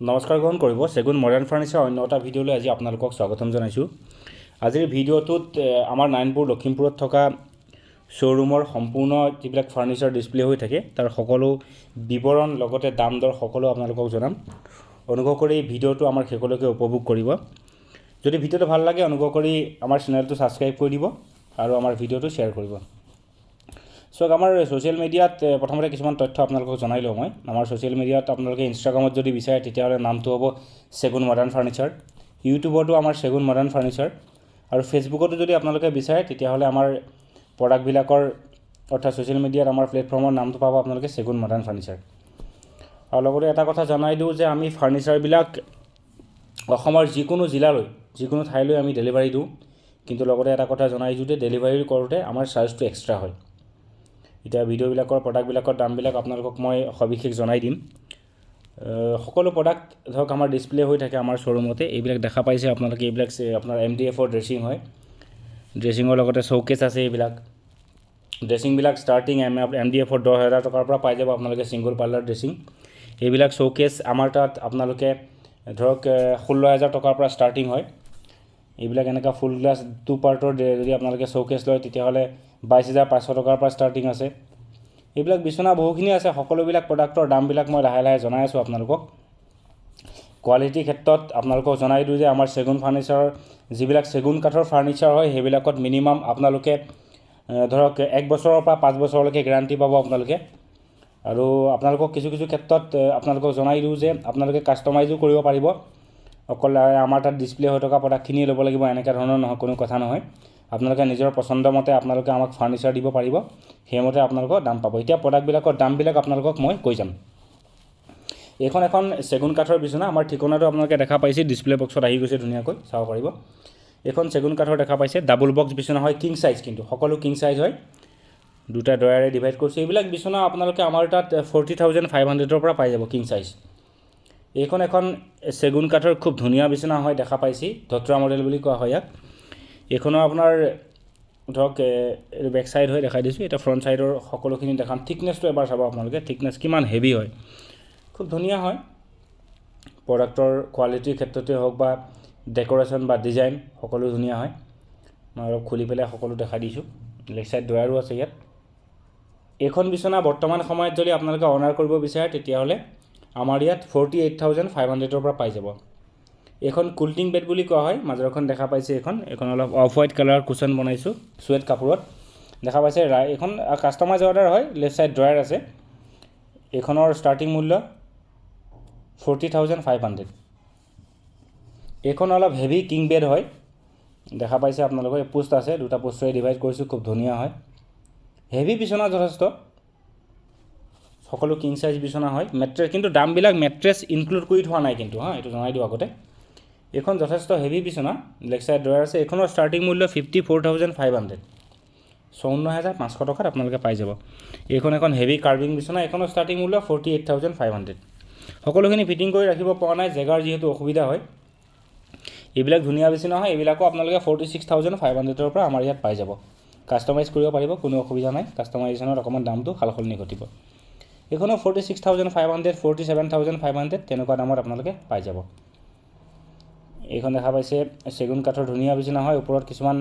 নমস্কাৰ গ্ৰহণ কৰিব চেগুন মডাৰ্ণ ফাৰ্নিচাৰ অন্য এটা ভিডিঅ'লৈ আজি আপোনালোকক স্বাগতম জনাইছোঁ। আজিৰ ভিডিঅ'টোত আমাৰ নাৰায়ণপুৰ লখিমপুৰত থকা শ্ব'ৰুমৰ সম্পূৰ্ণ যিবিলাক ফাৰ্নিচাৰ ডিছপ্লে হৈ থাকে তাৰ সকলো বিৱৰণ লগতে দাম দৰ সকলো আপোনালোকক জনাম। অনুগ্ৰহ কৰি ভিডিঅ'টো আমাৰ শেষলৈকে উপভোগ কৰিব। যদি ভিডিঅ'টো ভাল লাগে অনুগ্ৰহ কৰি আমাৰ চেনেলটো ছাবস্ক্ৰাইব কৰি দিব আৰু আমাৰ ভিডিঅ'টো শ্বেয়াৰ কৰিব। সো আমাৰ সোশ্যাল মিডিয়াত প্ৰথমতে কিছুমান তথ্য আপোনালোকক জনাই লওঁ মই। আমাৰ সোশ্যাল মিডিয়াত আপোনালোকে ইনষ্টাগ্ৰামত যদি বিচাৰে তেতিয়াহ'লে নামটো হ'ব চেগুন মডাৰ্ণ ফাৰ্নিচাৰ, ইউটিউবতো আমাৰ চেগুন মডাৰ্ণ ফাৰ্নিচাৰ আৰু ফেচবুকতো যদি আপোনালোকে বিচাৰে তেতিয়াহ'লে আমাৰ প্ৰডাক্টবিলাকৰ অৰ্থাৎ সোশ্যাল মিডিয়াত আমাৰ প্লেটফৰ্মৰ নামটো পাব আপোনালোকে চেগুন মডাৰ্ণ ফাৰ্নিচাৰ। আৰু লগতে এটা কথা জনাই দিওঁ যে আমি ফাৰ্নিচাৰবিলাক অসমৰ যিকোনো জিলালৈ যিকোনো ঠাইলৈ আমি ডেলিভাৰী দিওঁ, কিন্তু লগতে এটা কথা জনাই দিওঁ যে ডেলিভাৰী কৰোঁতে আমাৰ চাৰ্জটো এক্সট্ৰা হয়। এতিয়া ভিডিঅ'বিলাকৰ প্ৰডাক্টবিলাকৰ দামবিলাক আপোনালোকক মই সবিশেষ জনাই দিম। সকলো প্ৰডাক্ট ধৰক আমাৰ ডিছপ্লে হৈ থাকে আমাৰ শ্ব'ৰুমতে। এইবিলাক দেখা পাইছে আপোনালোকে, এইবিলাক আপোনাৰ MDFৰ ড্ৰেছিং হয়। ড্ৰেছিঙৰ লগতে শ্ব'কেছ আছে। এইবিলাক ড্ৰেছিংবিলাক ষ্টাৰ্টিং MDFৰ 10,000 টকাৰ পৰা পাই যাব আপোনালোকে ছিংগল পাৰ্লাৰ ড্ৰেছিং। এইবিলাক শ্ব'কেছ আমাৰ তাত আপোনালোকে ধৰক 16,000 টকাৰ পৰা ষ্টাৰ্টিং হয়। এইবিলাক এনেকুৱা ফুল গ্লাছ 2 পাৰ্টৰ যদি আপোনালোকে শ্ব'কেছ লয় তেতিয়াহ'লে 22,500 টকাৰ পৰা ষ্টাৰ্টিং আছে। এইবিলাক বিচনা বহুখিনি আছে। সকলোবিলাক প্ৰডাক্টৰ দামবিলাক মই লাহে লাহে জনাই আছোঁ আপোনালোকক। কোৱালিটিৰ ক্ষেত্ৰত আপোনালোকক জনাই দিওঁ যে আমাৰ চেগুন ফাৰ্নিচাৰৰ যিবিলাক চেগুন কাঠৰ ফাৰ্নিচাৰ হয় সেইবিলাকত মিনিমাম আপোনালোকে ধৰক 1 বছৰৰ পৰা 5 বছৰলৈকে গেৰাণ্টি পাব আপোনালোকে। আৰু আপোনালোকক কিছু ক্ষেত্ৰত আপোনালোকক জনাই দিওঁ যে আপোনালোকে কাষ্টমাইজো কৰিব পাৰিব। অকল আমাৰ তাত ডিছপ্লে হৈ থকা প্ৰডাক্টখিনিয়ে ল'ব লাগিব এনেকুৱা ধৰণৰ নহয়, কোনো কথা নহয়। আপোনালোকে নিজৰ পচন্দ মতে আপোনালোকে আমাক ফাৰ্নিচাৰ দিব পাৰিব, সেইমতে আপোনালোকৰ দাম পাব। এতিয়া প্ৰডাক্টবিলাকৰ দামবিলাক আপোনালোকক মই কৈ যাম। এইখন এখন চেগুন কাঠৰ বিচনা। আমাৰ ঠিকনাটো আপোনালোকে দেখা পাইছে, ডিছপ্লে বক্সত আহি গৈছে, ধুনীয়াকৈ চাব পাৰিব। এইখন চেগুন কাঠৰ দেখা পাইছে, ডাবল বক্স বিচনা হয়, কিং চাইজ, কিন্তু সকলো কিং চাইজ হয়। দুটা ডয়াৰে ডিভাইড কৰিছোঁ। এইবিলাক বিচনা আপোনালোকে আমাৰ তাত 40,500 পৰা পাই যাব কিং চাইজ। এইখন এখন চেগুন কাঠৰ খুব ধুনীয়া বিচনা হয়, দেখা পাইছে, ধতৰা মডেল বুলি কোৱা হয় ইয়াক। এইখনৰ আপোনাৰ ধৰক বেক চাইড হৈ দেখাই দিছোঁ। এতিয়া ফ্ৰণ্ট চাইডৰ সকলোখিনি দেখাম। থিকনেছটো এবাৰ চাব আপোনালোকে, থিকনেছ কিমান হেভি হয়, খুব ধুনীয়া হয়। প্ৰডাক্টৰ কোৱালিটিৰ ক্ষেত্ৰতে হওক বা ডেক'ৰেশ্যন বা ডিজাইন সকলো ধুনীয়া হয়। মই অলপ খুলি পেলাই সকলো দেখাই দিছোঁ। লেগ চাইড ডয়াৰো আছে ইয়াত। এইখন বিচনা বৰ্তমান সময়ত যদি আপোনালোকে অনাৰ কৰিব বিচাৰে তেতিয়াহ'লে আমাৰ ইয়াত 48,500 পৰা পাই যাব। এইখন কুলটিং বেড বুলি কোৱা হয়, মাজৰখন দেখা পাইছে। এইখন অলপ অফ হোৱাইট কালাৰ কুশ্যন বনাইছোঁ চুৱেট কাপোৰত, দেখা পাইছে। এইখন কাষ্টমাইজ অৰ্ডাৰ হয়। লেফ্ট চাইড ড্ৰয়াৰ আছে। এইখনৰ ষ্টাৰ্টিং মূল্য 40,500। এইখন অলপ হেভি কিং বেড হয়, দেখা পাইছে আপোনালোকে। পোষ্ট আছে, দুটা পোষ্টেৰে ডিভাইড কৰিছোঁ, খুব ধুনীয়া হয়। হেভি বিচনা যথেষ্ট, সকলো কিং চাইজ বিচনা হয়। মেট্ৰেছ কিন্তু দামবিলাক মেট্ৰেছ ইনক্লুড কৰি থোৱা নাই কিন্তু, এইটো জনাই দিওঁ আগতে। এইখন যথেষ্ট হেভি বিচনা, লেগ চাইড ড্ৰয়াৰ আছে। এইখনৰ ষ্টাৰ্টিং মূল্য 54,500, 54,500 টকাত আপোনালোকে পাই যাব। এইখন এখন হেভি কাৰ্ভিং বিচনা, এইখনৰ ষ্টাৰ্টিং মূল্য 48,500। সকলোখিনি ফিটিং কৰি ৰাখিব পৰা নাই, জেগাৰ যিহেতু অসুবিধা হয়। এইবিলাক ধুনীয়া বিচনা হয়। এইবিলাকো আপোনালোকে 46,500 পৰা আমাৰ ইয়াত পাই যাব। কাষ্টমাইজ কৰিব পাৰিব, কোনো অসুবিধা নাই। কাষ্টমাইজেশ্যনত অকণমান দামটো সালসলনি ঘটিব। এইখনো 46,500, 47,500 তেনেকুৱা দামত আপোনালোকে পাই যাব। এইখন দেখা পাইছে চেগুন কাঠৰ ধুনীয়া বিচনা হয়। ওপৰত কিছুমান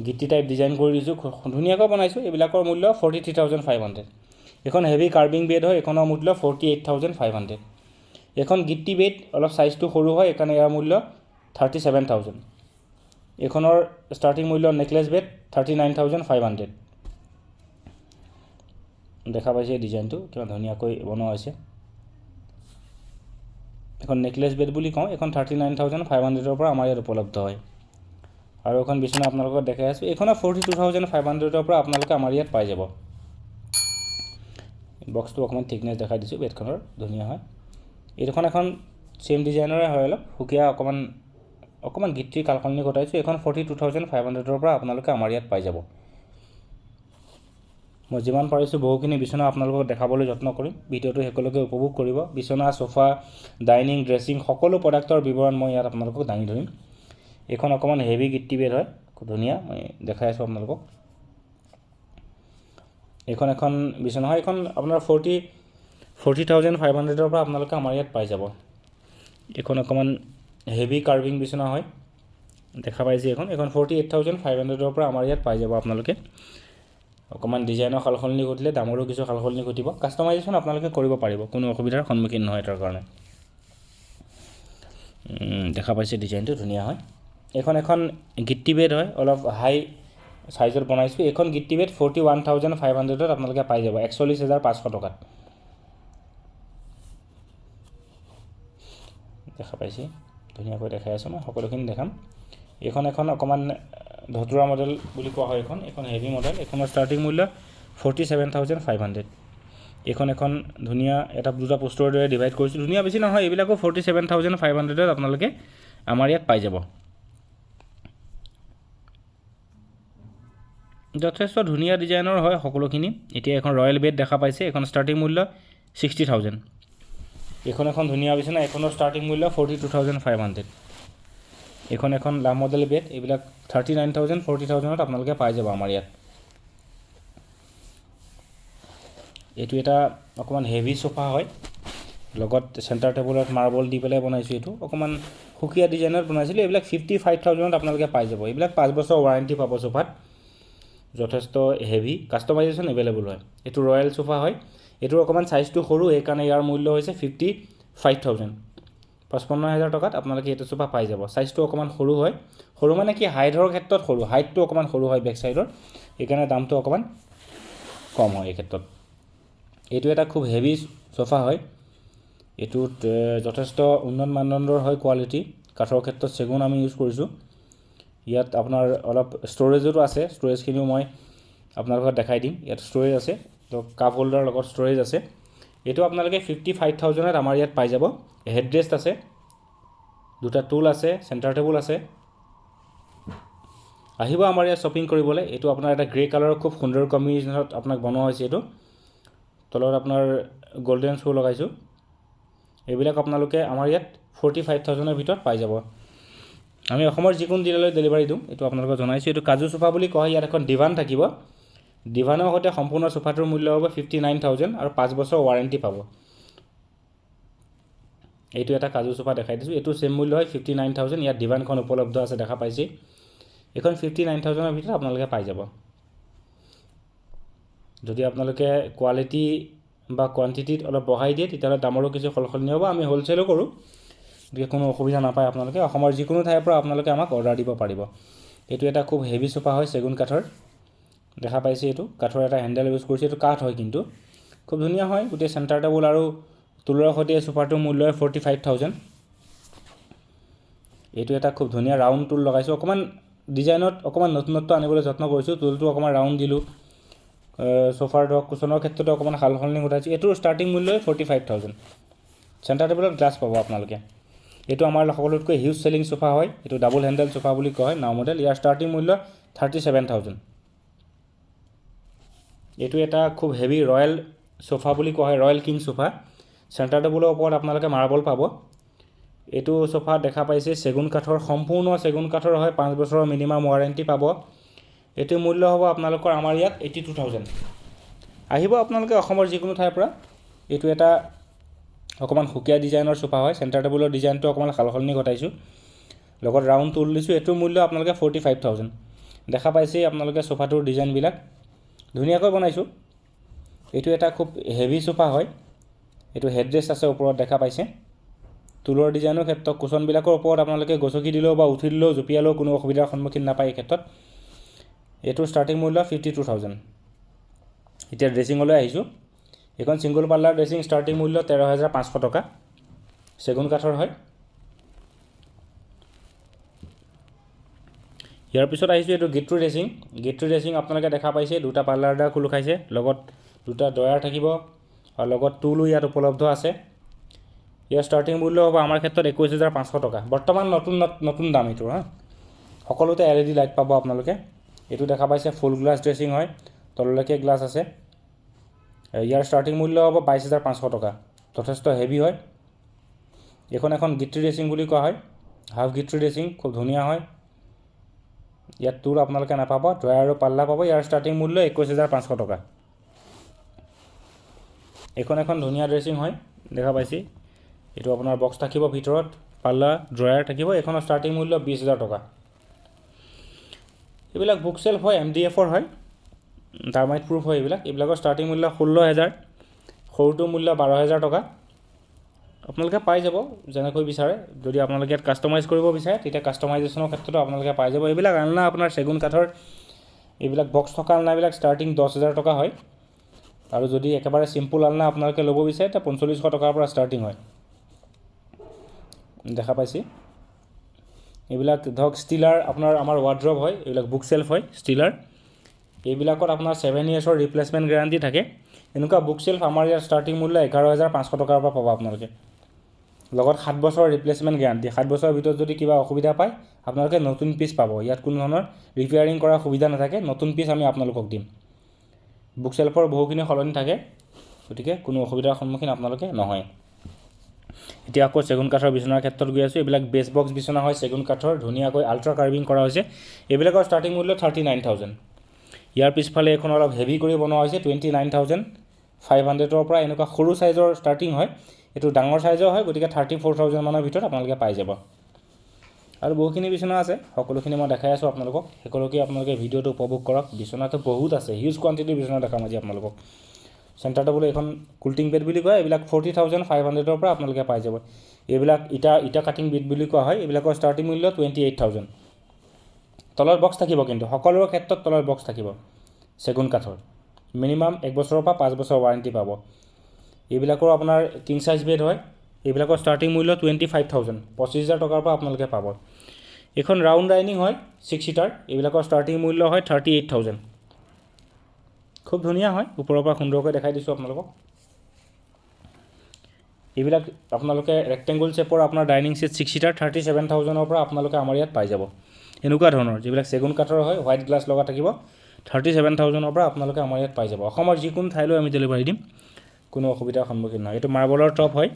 গিটি টাইপ ডিজাইন কৰি দিছোঁ, ধুনীয়াকৈ বনাইছোঁ। এইবিলাকৰ মূল্য 43,500। এইখন হেভি কাৰ্ভিং বেড হয়, এইখনৰ মূল্য 48,500। এইখন গিটি বেড, অলপ চাইজটো সৰু হয়, এইকাৰণে ইয়াৰ মূল্য 37,000। এইখনৰ ষ্টাৰ্টিং মূল্য নেকলেছ বেড 39,500। দেখা পাইছে ডিজাইনটো কিমান ধুনীয়াকৈ বনোৱা হৈছে। এখন নেকলেছ বেড বুলি কওঁ। এখন 39,500 পৰা আমাৰ ইয়াত উপলব্ধ হয়। আৰু এখন বিচনা আপোনালোকক দেখাই আছোঁ, এইখনৰ 42,500 পৰা আপোনালোকে আমাৰ ইয়াত পাই যাব। বক্সটো অকণমান থিকনেছ দেখাই দিছোঁ, বেডখনৰ ধুনীয়া হয়। এইখন এখন চেম ডিজাইনৰে হয়, অলপ সুকীয়া, অকণমান গিটিৰ কালসলনি ঘটাইছোঁ। এইখন 42,500 পৰা আপোনালোকে আমাৰ ইয়াত পাই যাব। মই যিমান পাৰিছোঁ বহুখিনি বিচনা আপোনালোকক দেখাবলৈ যত্ন কৰিম। ভিডিঅ'টো শেষলৈকে উপভোগ কৰিব। বিচনা, চোফা, ডাইনিং, ড্ৰেছিং সকলো প্ৰডাক্টৰ বিৱৰণ মই ইয়াত আপোনালোকক দাঙি ধৰিম। এইখন অকণমান হেভি গিটি বেড হয়, খুব ধুনীয়া, মই দেখাই আছোঁ আপোনালোকক। এইখন এখন বিচনা হয়, এইখন আপোনাৰ 40,500 পৰা আপোনালোকে আমাৰ ইয়াত পাই যাব। এখন অকণমান হেভি কাৰ্ভিং বিচনা হয়, দেখা পাইছে এখন 48,500 পৰা আমাৰ ইয়াত পাই যাব আপোনালোকে। অকণমান ডিজাইনৰ সালসলনি ঘটিলে দামৰো কিছু সালসলনি ঘটিব, কাষ্টমাইজেশ্যন আপোনালোকে কৰিব পাৰিব, কোনো অসুবিধাৰ সন্মুখীন নহয় তাৰ কাৰণে। দেখা পাইছে ডিজাইনটো ধুনীয়া হয়। এখন গিট্টি বেড হয়, অলপ হাই চাইজত বনাইছোঁ। এইখন গিট্টি বেড 41,500 আপোনালোকে পাই যাব 41,500 টকাত। দেখা পাইছে ধুনীয়াকৈ দেখাই আছোঁ, মই সকলোখিনি দেখাম। এখন অকণমান ধতুৰা মডেল বুলি কোৱা হয়, এখন হেভি মডেল। এইখনৰ ষ্টাৰ্টিং মূল্য 47,500। এখন ধুনীয়া এটা দুটা পোষ্টৰৰ দৰে ডিভাইড কৰিছোঁ, ধুনীয়া বেছি নহয়, এইবিলাকো 47,500 আপোনালোকে আমাৰ ইয়াত পাই যাব। যথেষ্ট ধুনীয়া ডিজাইনৰ হয় সকলোখিনি। এতিয়া এখন ৰয়েল বেড দেখা পাইছে, এখন ষ্টাৰ্টিং মূল্য 60,000। এখন ধুনীয়া বিচনা, এখনৰ ষ্টাৰ্টিং মূল্য 42,500। এখন লাভ মডেল বেড, এইবিলাক 39,000 40,000 আপোনালোকে পাই যাব আমাৰ ইয়াত। এইটো এটা অকণমান হেভি চোফা হয়, লগত চেণ্টাৰ টেবুলত মাৰ্বল দি পেলাই বনাইছোঁ। এইটো অকণমান সুকীয়া ডিজাইনত বনাইছিলোঁ। এইবিলাক 55,000 আপোনালোকে পাই যাব। এইবিলাক 5 বছৰ ৱাৰেণ্টি পাব চোফাত, যথেষ্ট হেভি, কাষ্টমাইজেশ্যন এভেইলেবল হয়। এইটো ৰয়েল চোফা হয়, এইটোৰ অকণমান চাইজটো সৰু, সেইকাৰণে ইয়াৰ মূল্য হৈছে 55,000। 55,000 টকাত আপোনালোকে এইটো চোফা পাই যাব। চাইজটো অকণমান সৰু হয়, সৰু মানে কি হাইটৰ ক্ষেত্ৰত সৰু, হাইটটো অকণমান সৰু হয় বেক চাইডৰ, সেইকাৰণে দামটো অকণমান কম হয় এই ক্ষেত্ৰত। এইটো এটা খুব হেভি চোফা হয়, এইটোত যথেষ্ট উন্নত মানদণ্ডৰ হয় কোৱালিটি। কাঠৰ ক্ষেত্ৰত চেগুন আমি ইউজ কৰিছোঁ। ইয়াত আপোনাৰ অলপ ষ্ট'ৰেজতো আছে, ষ্ট'ৰেজখিনিও মই আপোনালোকক দেখাই দিম। ইয়াত ষ্ট'ৰেজ আছে, তো কাপ হোল্ডাৰৰ লগত ষ্ট'ৰেজ আছে। এইটো আপোনালোকে 55,000 আমাৰ ইয়াত পাই যাব। হেডৰেষ্ট আছে, দুটা টুল আছে, চেণ্টাৰ টেবুল আছে। আহিব আমাৰ ইয়াত শ্বপিং কৰিবলৈ। এইটো আপোনাৰ এটা গ্ৰে কালাৰৰ খুব সুন্দৰ কম্বিনেশ্যনত আপোনাক বনোৱা হৈছে। এইটো তলত আপোনাৰ গল্ডেন শ্ব' লগাইছোঁ। এইবিলাক আপোনালোকে আমাৰ ইয়াত 45,000 ভিতৰত পাই যাব। আমি অসমৰ যিকোনো জিলালৈ ডেলিভাৰী দিওঁ, এইটো আপোনালোকক জনাইছোঁ। এইটো কাজু চোফা বুলি কোৱা হয়। ইয়াত এখন ডিভান থাকিব, ডিভানৰ সৈতে সম্পূৰ্ণ চোফাটোৰ মূল্য হ'ব 59,000 আৰু 5 বছৰ ৱাৰেণ্টি পাব। এইটো এটা কাজু চোফা দেখাই দিছোঁ, এইটো চেম মূল্য হয় 59,000। ইয়াত ডিভানখন উপলব্ধ আছে, দেখা পাইছে। এইখন 59,000 ভিতৰত আপোনালোকে পাই যাব। যদি আপোনালোকে কোৱালিটি বা কোৱান্টিটিত অলপ বঢ়াই দিয়ে, তেতিয়াহ'লে দামৰো কিছু সলনি হ'ব। আমি হ'লচেলো কৰোঁ, গতিকে কোনো অসুবিধা নাপায় আপোনালোকে। অসমৰ যিকোনো ঠাইৰ পৰা আপোনালোকে আমাক অৰ্ডাৰ দিব পাৰিব। এইটো এটা খুব হেভি চোফা হয়, চেগুন কাঠৰ, দেখা পাইছে। এইটো কাঠৰ এটা হেণ্ডেল ইউজ কৰিছে, এইটো কাঠ হয় কিন্তু খুব ধুনীয়া হয়। গোটেই চেণ্টাৰ টেবুল আৰু টুলৰ সৈতে চোফাটোৰ মূল্য হয় 45,000। এইটো এটা খুব ধুনীয়া ৰাউণ্ড টুল লগাইছোঁ, অকণমান ডিজাইনত অকণমান নতুনত্ব আনিবলৈ যত্ন কৰিছোঁ। টুলটো অকণমান ৰাউণ্ড দিলোঁ, চোফাৰ ধৰক কুচনৰ ক্ষেত্ৰতো অকণমান সালসলনি ঘটাইছোঁ। এইটোৰ ষ্টাৰ্টিং মূল্য 45,000। চেণ্টাৰ টেবুলত গ্লাছ পাব আপোনালোকে। এইটো আমাৰ সকলোতকৈ হিউজ চেলিং চোফা হয়, এইটো ডাবল হেণ্ডেল চোফা বুলি কয়, নাও মডেল। ইয়াৰ ষ্টাৰ্টিং মূল্য 37,000। এইটো এটা খুব হেভি ৰয়েল চোফা বুলি কোৱা হয়, ৰয়েল কিং চোফা। চেণ্টাৰ টেবুলৰ ওপৰত আপোনালোকে মাৰ্বল পাব। এইটো চোফা দেখা পাইছে চেগুন কাঠৰ, সম্পূৰ্ণ চেগুন কাঠৰ হয়, 5 বছৰৰ মিনিমাম ৱাৰেণ্টি পাব। এইটো মূল্য হ'ব আপোনালোকৰ আমাৰ ইয়াত 82,000। আহিব আপোনালোকে অসমৰ যিকোনো ঠাইৰ পৰা। এইটো এটা অকণমান সুকীয়া ডিজাইনৰ চোফা হয়, চেণ্টাৰ টেবুলৰ ডিজাইনটো অকণমান সালসলনি ঘটাইছোঁ, লগত ৰাউণ্ড টুল দিছোঁ। এইটোৰ মূল্য আপোনালোকে 45,000। দেখা পাইছেই আপোনালোকে চোফাটোৰ ডিজাইনবিলাক ধুনীয়াকৈ বনাইছোঁ। এইটো এটা খুব হেভি চোফা হয়, এইটো হেডৰেষ্ট আছে ওপৰত, দেখা পাইছে। টুলৰ ডিজাইনৰ ক্ষেত্ৰত কুচনবিলাকৰ ওপৰত আপোনালোকে গছকি দিলেও বা উঠি দিলেও জঁপিয়ালেও কোনো অসুবিধাৰ সন্মুখীন নাপায় এই ক্ষেত্ৰত। এইটোৰ ষ্টাৰ্টিং মূল্য 52,000। এতিয়া ড্ৰেছিঙলৈ আহিছোঁ। এইখন ছিংগল পাল্লাৰ ড্ৰেছিং, ষ্টাৰ্টিং মূল্য 13,500 টকা, চেগুন কাঠৰ হয়। ইয়াৰ পিছত আহিছোঁ এইটো গিট্ৰি ড্ৰেছিং। গিট্ৰি ড্ৰেছিং আপোনালোকে দেখা পাইছে, দুটা পাল্লাৰ দ্বাৰা খোল খাইছে, লগত দুটা ডয়াৰ থাকিব আৰু লগত টুলো ইয়াত উপলব্ধ আছে। ইয়াৰ ষ্টাৰ্টিং মূল্য হ'ব আমাৰ ক্ষেত্ৰত 21,500 টকা। বৰ্তমান নতুন দাম এইটোৰ। সকলোতে LED লাইট পাব আপোনালোকে। এইটো দেখা পাইছে ফুল গ্লাছ ড্ৰেছিং হয়, তললৈকে গ্লাছ আছে। ইয়াৰ ষ্টাৰ্টিং মূল্য হ'ব 22,500 টকা, যথেষ্ট হেভি হয়। এখন গিট্ৰি ড্ৰেছিং বুলি কোৱা হয়, হাফ গিট্ৰি ড্ৰেছিং, খুব ধুনীয়া হয়। ইয়াত টুল আপোনালোকে নাপাব, ড্ৰয়াৰ আৰু পাল্লা পাব। ইয়াৰ ষ্টাৰ্টিং মূল্য 21,500 টকা। এখন ধুনীয়া ড্ৰেছিং হয়, দেখা পাইছে। এইটো আপোনাৰ বক্স থাকিব ভিতৰত, পাল্লা ড্ৰয়াৰ থাকিব। এইখনৰ ষ্টাৰ্টিং মূল্য 20,000 টকা। এইবিলাক বুক চেল্ফ হয়, MDF-ৰ হয়, টাৰ্মাইট প্ৰুফ হয় এইবিলাকৰ ষ্টাৰ্টিং মূল্য 16,000, সৰুটো মূল্য 12,000 টকা। আপোনালোকে পাই যাব যেনেকৈ বিচাৰে। যদি আপোনালোকে ইয়াত কাষ্টমাইজ কৰিব বিচাৰে তেতিয়া কাষ্টমাইজেশ্যনৰ ক্ষেত্ৰতো আপোনালোকে পাই যাব। এইবিলাক আলনা আপোনাৰ চেগুন কাঠৰ এইবিলাক বক্স থকা আলনাবিলাক ষ্টাৰ্টিং 10,000 টকা হয়, আৰু যদি একেবাৰে চিম্পুল আলনা আপোনালোকে ল'ব বিচাৰে তেতিয়া 45,000 টকাৰ পৰা ষ্টাৰ্টিং হয়। দেখা পাইছে এইবিলাক ধৰক ষ্টিলাৰ আপোনাৰ আমাৰ ৱাৰ্ড্ৰব হয়, এইবিলাক বুক চেল্ফ হয় ষ্টিলাৰ। এইবিলাকত আপোনাৰ 7 yearsৰ ৰিপ্লেচমেণ্ট গেৰাণ্টি থাকে। এনেকুৱা বুক চেল্ফ আমাৰ ইয়াৰ ষ্টাৰ্টিং মূল্য 11,500 টকাৰ পৰা পাব আপোনালোকে, লগত 7 বছৰৰ ৰিপ্লেচমেণ্ট গেৰাণ্টি। 7 বছৰৰ ভিতৰত যদি কিবা অসুবিধা পায় আপোনালোকে নতুন পিচ পাব। ইয়াত কোনো ধৰণৰ ৰিপেয়াৰিং কৰাৰ সুবিধা নাথাকে, নতুন পিচ আমি আপোনালোকক দিম। বুক চেল্ফৰ বহুখিনি সলনি থাকে, গতিকে কোনো অসুবিধাৰ সন্মুখীন আপোনালোকে নহয়। এতিয়া আকৌ চেগুন কাঠৰ বিচনাৰ ক্ষেত্ৰত গৈ আছোঁ। এইবিলাক বেছ বক্স বিচনা হয় চেগুন কাঠৰ, ধুনীয়াকৈ আল্ট্ৰা কাৰ্ভিং কৰা হৈছে। এইবিলাকৰ ষ্টাৰ্টিং মূল্য 39,000। ইয়াৰ পিছফালে এখন অলপ হেভি কৰি বনোৱা হৈছে 29,500ৰ পৰা। এনেকুৱা সৰু চাইজৰ ষ্টাৰ্টিং হয়, এইটো ডাঙৰ চাইজৰ হয়, গতিকে 34,000 মানৰ ভিতৰত আপোনালোকে পাই যাব। আৰু বহুখিনি বিচনা আছে, সকলোখিনি মই দেখাই আছোঁ আপোনালোকক। সকলোকে আপোনালোকে ভিডিঅ'টো উপভোগ কৰক। বিচনাটো বহুত আছে, হিউজ কোৱান্টিটিৰ বিচনা দেখাম আজি আপোনালোকক। চেণ্টাৰ টেবুল এইখন কুল্টিং বেড বুলি কয়। এইবিলাক 40,500ৰ পৰা আপোনালোকে পাই যাব। এইবিলাক ইটা কাটিং বেড বুলি কোৱা হয়। এইবিলাকৰ ষ্টাৰ্টিং মূল্য 28,000। তলত বক্স থাকিব, কিন্তু সকলোৰে ক্ষেত্ৰত তলত বক্স থাকিব চেগুন কাঠৰ। মিনিমাম 1 বছৰৰ পৰা 5 বছৰ ৱাৰেণ্টি পাব। এইবিলাকৰ আপোনাৰ কিং চাইজ বেড হয়। এইবিলাকৰ ষ্টাৰ্টিং মূল্য 25,000, 25,000 টকাৰ পৰা আপোনালোকে পাব। এইখন ৰাউণ্ড ডাইনিং হয় 6 সিটাৰ। এইবিলাকৰ ষ্টাৰ্টিং মূল্য হয় 38,000। খুব ধুনীয়া হয়, ওপৰৰ পৰা সুন্দৰকৈ দেখাই দিছোঁ আপোনালোকক। এইবিলাক আপোনালোকে ৰেক্টেংগুল শ্বেপৰ আপোনাৰ ডাইনিং ছেট 6 সিটাৰ 37,000ৰ পৰা আপোনালোকে আমাৰ ইয়াত পাই যাব। এনেকুৱা ধৰণৰ যিবিলাক চেগুন কাঠৰ হয়, হোৱাইট গ্লাছ লগা থাকিব, 37,000ৰ পৰা আপোনালোকে আমাৰ ইয়াত পাই যাব। অসমৰ যিকোনো ঠাইলৈ আমি ডেলিভাৰী দিম, কোনো অসুবিধাৰ সন্মুখীন নহয়। এইটো মাৰ্বলৰ টপ হয়।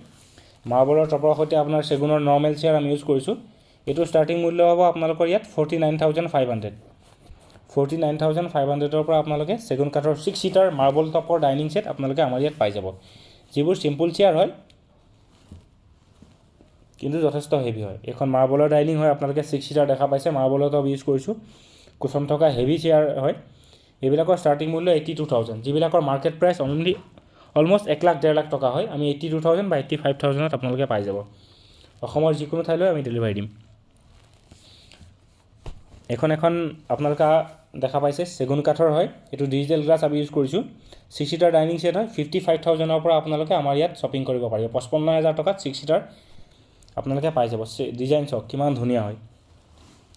মাৰ্বলৰ টপৰ সৈতে আপোনাৰ চেগুনৰ নৰ্মেল চেয়াৰ আমি ইউজ কৰিছোঁ। এইটো ষ্টাৰ্টিং মূল্য হ'ব আপোনালোকৰ ইয়াত 49,500। 49,500ৰ পৰা আপোনালোকে চেগুন কাঠৰ 6 সিটাৰ মাৰ্বল টপৰ ডাইনিং ছেট আপোনালোকে আমাৰ ইয়াত পাই যাব। যিবোৰ চিম্পুল চেয়াৰ হয় কিন্তু যথেষ্ট হেভি হয়। এখন মাৰ্বলৰ ডাইনিং হয়, আপোনালোকে 6 সিটাৰ দেখা পাইছে, মাৰ্বলৰ টপ ইউজ কৰিছোঁ। কুচন থকা হেভি চেয়াৰ হয়। এইবিলাকৰ ষ্টাৰ্টিং মূল্য 82,000, যিবিলাকৰ মাৰ্কেট প্ৰাইচ অলমষ্ট 1,00,000-1,50,000 টকা হয়। আমি 82,000 বা 85,000ত আপোনালোকে পাই যাব। অসমৰ যিকোনো ঠাইলৈ আমি ডেলিভাৰী দিম। এখন আপোনালোকে দেখা পাইছে চেগুন কাঠৰ হয়। এইটো ডিজিটেল গ্লাছ আমি ইউজ কৰিছোঁ। 6 সিটাৰ ডাইনিং ছেট হয়। 55,000ৰ পৰা আপোনালোকে আমাৰ ইয়াত শ্বপিং কৰিব পাৰিব। 55,000 টকাত 6 সিটাৰ আপোনালোকে পাই যাব। ডিজাইন চাওক কিমান ধুনীয়া হয়।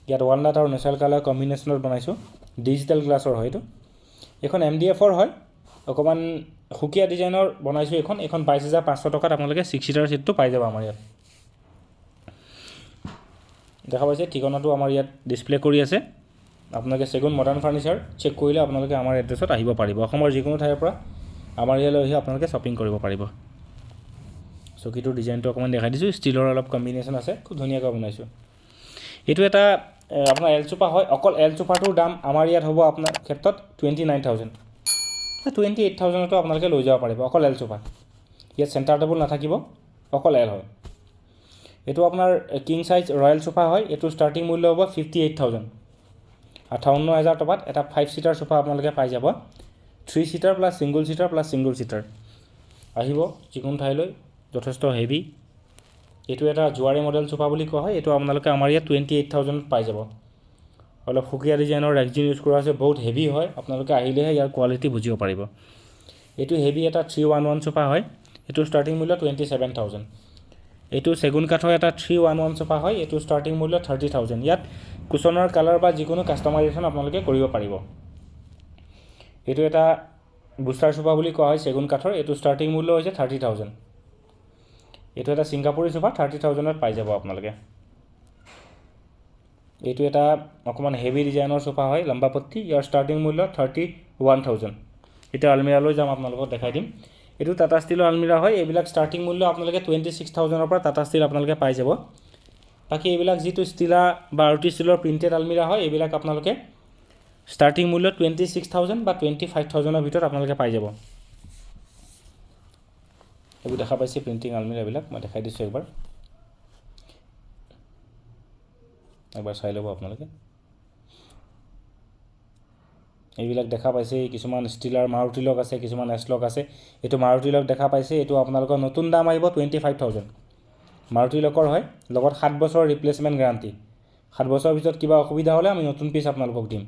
ইয়াত ৱালনাট আৰু নেচাৰেল কালাৰ কম্বিনেশ্যনত বনাইছোঁ। ডিজিটেল গ্লাছৰ হয় এইটো। এইখন MDF-ৰ হয়, অকণমান সুকীয়া ডিজাইনৰ বনাইছোঁ। এইখন 22,500 টকাত আপোনালোকে 6 সিটাৰ ছেটটো পাই যাব আমাৰ ইয়াত। দেখা পাইছে ঠিকনাটো আমাৰ ইয়াত ডিছপ্লে কৰি আছে। আপোনালোকে চেগুন মডাৰ্ণ ফাৰ্নিচাৰ চেক কৰিলে আপোনালোকে আমাৰ এড্ৰেছত আহিব পাৰিব। অসমৰ যিকোনো ঠাইৰ পৰা আমাৰ ইয়ালৈ আহি আপোনালোকে শ্বপিং কৰিব পাৰিব। চকীটোৰ ডিজাইনটো অকণমান দেখাই দিছোঁ। ষ্টীলৰ অলপ কম্বিনেশ্যন আছে, খুব ধুনীয়াকৈ বনাইছোঁ। এইটো এটা আপোনাৰ এল চোফা হয়। অকল এল চোফাটোৰ দাম আমাৰ ইয়াত হ'ব আপোনাৰ ক্ষেত্ৰত 29,000। 28,000তো আপোনালোকে লৈ যাব পাৰিব অকল এল চোফা। ইয়াত চেণ্টাৰ টেবুল নাথাকিব, অকল এল হয়। এইটো আপোনাৰ কিং চাইজ ৰয়েল চোফা হয়। এইটো ষ্টাৰ্টিং মূল্য হ'ব 58,000, 58,000 টকাত এটা 5 সিটাৰ চোফা আপোনালোকে পাই যাব। 3 সিটাৰ প্লাছ ছিংগুল সিটাৰ প্লাছ ছিংগুল সিটাৰ আহিব যিকোনো ঠাইলৈ, যথেষ্ট হেভি। এইটো এটা জুৱাৰী মডেল চোফা বুলি কোৱা হয়। এইটো আপোনালোকে আমাৰ ইয়াত 28,000ত পাই যাব। অলপ সুকীয়া ডিজাইনৰ ৰেক্সিন ইউজ কৰা হৈছে, বহুত হেভি হয়। আপোনালোকে আহিলেহে ইয়াৰ কোৱালিটি বুজিব পাৰিব। এইটো হেভি এটা 311 চোফা হয়। এইটো ষ্টাৰ্টিং মূল্য 27,000। এইটো চেগুন কাঠৰ এটা 311 চোফা হয়। এইটো ষ্টাৰ্টিং মূল্য 30,000। ইয়াত কুচনৰ কালাৰ বা যিকোনো কাষ্টমাইজেশ্যন আপোনালোকে কৰিব পাৰিব। এইটো এটা বুষ্টাৰ চোফা বুলি কোৱা হয় চেগুন কাঠৰ। এইটো ষ্টাৰ্টিং মূল্য হৈছে 30,000। এইটো এটা ছিংগাপুৰী চোফা, 30,000ত পাই যাব আপোনালোকে। এইটো এটা অকণমান হেভি ডিজাইনৰ চোফা হয়, লম্বাপট্টি। ইয়াৰ ষ্টাৰ্টিং মূল্য 31,000। এতিয়া আলমিৰালৈ যাম, আপোনালোকক দেখাই দিম। এইটো টাটা ষ্টীলৰ আলমিৰা হয়। এইবিলাক ষ্টাৰ্টিং মূল্য আপোনালোকে 26,000ৰ পৰা টাটা ষ্টীল আপোনালোকে পাই যাব। বাকী এইবিলাক যিটো ষ্টিলা বা আৰুটি ষ্টীলৰ প্ৰিণ্টেড আলমিৰা হয়, এইবিলাক আপোনালোকে ষ্টাৰ্টিং মূল্য 26,000 বা 25,000ৰ ভিতৰত আপোনালোকে পাই যাব। এইবোৰ দেখা পাইছে প্ৰিণ্টিং আলমিৰাবিলাক মই দেখাই দিছোঁ একবাৰ চাই ল'ব আপোনালোকে। এইবিলাক দেখা পাইছে, কিছুমান ষ্টিলাৰ মাৰুতি লক আছে, কিছুমান এছ লক আছে। এইটো মাৰুতি লক দেখা পাইছে, এইটো আপোনালোকৰ নতুন দাম আহিব 25,000। মাৰুতি লকৰ হয়, লগত 7 বছৰৰ ৰিপ্লেচমেণ্ট গেৰাণ্টি। 7 বছৰৰ ভিতৰত কিবা অসুবিধা হ'লে আমি নতুন পিচ আপোনালোকক দিম।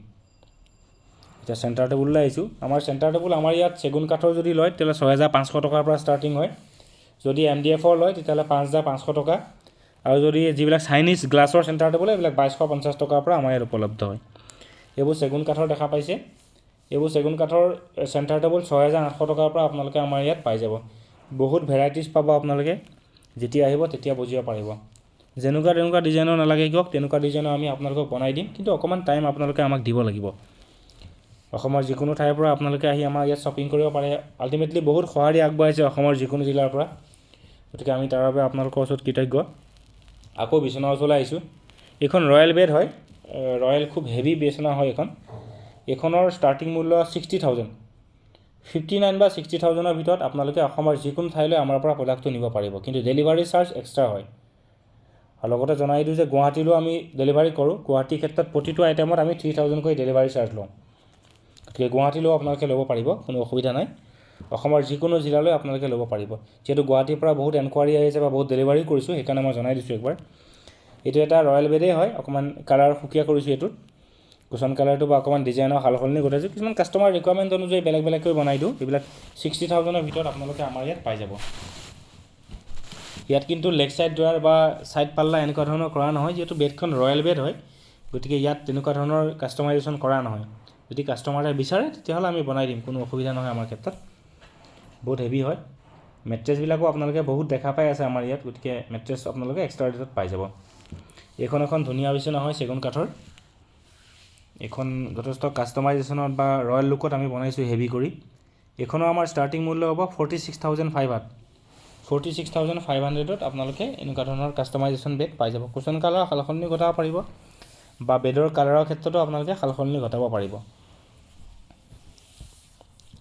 এতিয়া চেণ্টাৰ টেবুললৈ আহিছোঁ। আমাৰ চেণ্টাৰ টেবুল আমাৰ ইয়াত চেগুন কাঠৰ যদি লয় তেতিয়াহ'লে 6,500 টকাৰ পৰা ষ্টাৰ্টিং হয়। যদি MDFৰ লয় তেতিয়াহ'লে 5,500 টকা। আৰু যদি যিবিলাক চাইনিজ গ্লাছৰ চেণ্টাৰ টেবুল এইবিলাক 2,250 টকাৰ পৰা আমাৰ ইয়াত উপলব্ধ হয়। এইবোৰ চেগুন কাঠৰ দেখা পাইছে, এইবোৰ চেগুন কাঠৰ চেণ্টাৰ টেবুল 6,800 টকাৰ পৰা আপোনালোকে আমাৰ ইয়াত পাই যাব। বহুত ভেৰাইটিজ পাব আপোনালোকে, যেতিয়া আহিব তেতিয়া বুজিব পাৰিব। যেনেকুৱা ডিজাইনৰ নালাগে কিয়ক তেনেকুৱা ডিজাইনৰ আমি আপোনালোকক বনাই দিম, কিন্তু অকণমান টাইম আপোনালোকে আমাক দিব লাগিব। অসমৰ যিকোনো ঠাইৰ পৰা আপোনালোকে আহি আমাৰ ইয়াত শ্বপিং কৰিব পাৰে। আল্টিমেটলি বহুত সঁহাৰি আগবঢ়াইছে অসমৰ যিকোনো জিলাৰ পৰা, গতিকে আমি তাৰ বাবে আপোনালোকৰ ওচৰত কৃতজ্ঞ। আকৌ বিচনা ওচৰলৈ আহিছোঁ। এইখন ৰয়েল বেড হয়, ৰয়েল খুব হেভি বিচনা হয় এইখন। এইখনৰ ষ্টাৰ্টিং মূল্য 60,000। 59 বা 60,000ৰ ভিতৰত আপোনালোকে অসমৰ যিকোনো ঠাইলৈ আমাৰ পৰা প্ৰডাক্টটো নিব পাৰিব, কিন্তু ডেলিভাৰী চাৰ্জ এক্সট্ৰা হয়। আৰু লগতে জনাই দিওঁ যে গুৱাহাটীলৈও আমি ডেলিভাৰী কৰোঁ। গুৱাহাটীৰ ক্ষেত্ৰত প্ৰতিটো আইটেমত আমি 3,000কৈ ডেলিভাৰী চাৰ্জ লওঁ। গতিকে গুৱাহাটীলৈও আপোনালোকে ল'ব পাৰিব, কোনো অসুবিধা নাই। অসমৰ যিকোনো জিলালৈ আপোনালোকে ল'ব পাৰিব। যিহেতু গুৱাহাটীৰ পৰা বহুত এনকুৱাৰী আহিছে বা বহুত ডেলিভাৰী কৰিছোঁ, সেইকাৰণে মই জনাই দিছোঁ একবাৰ। এইটো এটা ৰয়েল বেডেই হয়, অকণমান কালাৰ সুকীয়া কৰিছোঁ এইটোত। কুচন কালাৰটো বা অকণমান ডিজাইনৰ সাল সলনি ঘটাইছোঁ। কিছুমান কাষ্টমাৰ ৰিকুৱাৰমেণ্ট অনুযায়ী বেলেগ বেলেগকৈ বনাই দিওঁ। এইবিলাক 60,000ৰ ভিতৰত আপোনালোকে আমাৰ ইয়াত পাই যাব। ইয়াত কিন্তু লেগ ছাইড ড্ৰয়াৰ বা ছাইড পাল্লা এনেকুৱা ধৰণৰ কৰা নহয়, যিহেতু বেডখন ৰয়েল বেড হয়। গতিকে ইয়াত তেনেকুৱা ধৰণৰ কাষ্টমাইজেশ্যন কৰা নহয়। যদি কাষ্টমাৰে বিচাৰে তেতিয়াহ'লে আমি বনাই দিম, কোনো অসুবিধা নহয় আমাৰ ক্ষেত্ৰত। বহুত হেভি হয়। মেট্ৰেছবিলাকো আপোনালোকে বহুত দেখা পাই আছে আমাৰ ইয়াত, গতিকে মেট্ৰেছ আপোনালোকে এক্সট্ৰা ৰেটত পাই যাব। এইখন এখন ধুনীয়া বিচনা হয় চেগুন কাঠৰ। এইখন যথেষ্ট কাষ্টমাইজেশ্যনত বা ৰয়েল লুকত আমি বনাইছোঁ হেভি কৰি। এইখনৰ আমাৰ ষ্টাৰ্টিং মূল্য হ'ব 46,500। 46,500ত আপোনালোকে এনেকুৱা ধৰণৰ কাষ্টমাইজেশ্যন বেড পাই যাব। কুচন কালাৰ সাল সলনি ঘটাব পাৰিব, বা বেডৰ কালাৰৰ ক্ষেত্ৰতো আপোনালোকে সাল সলনি ঘটাব পাৰিব,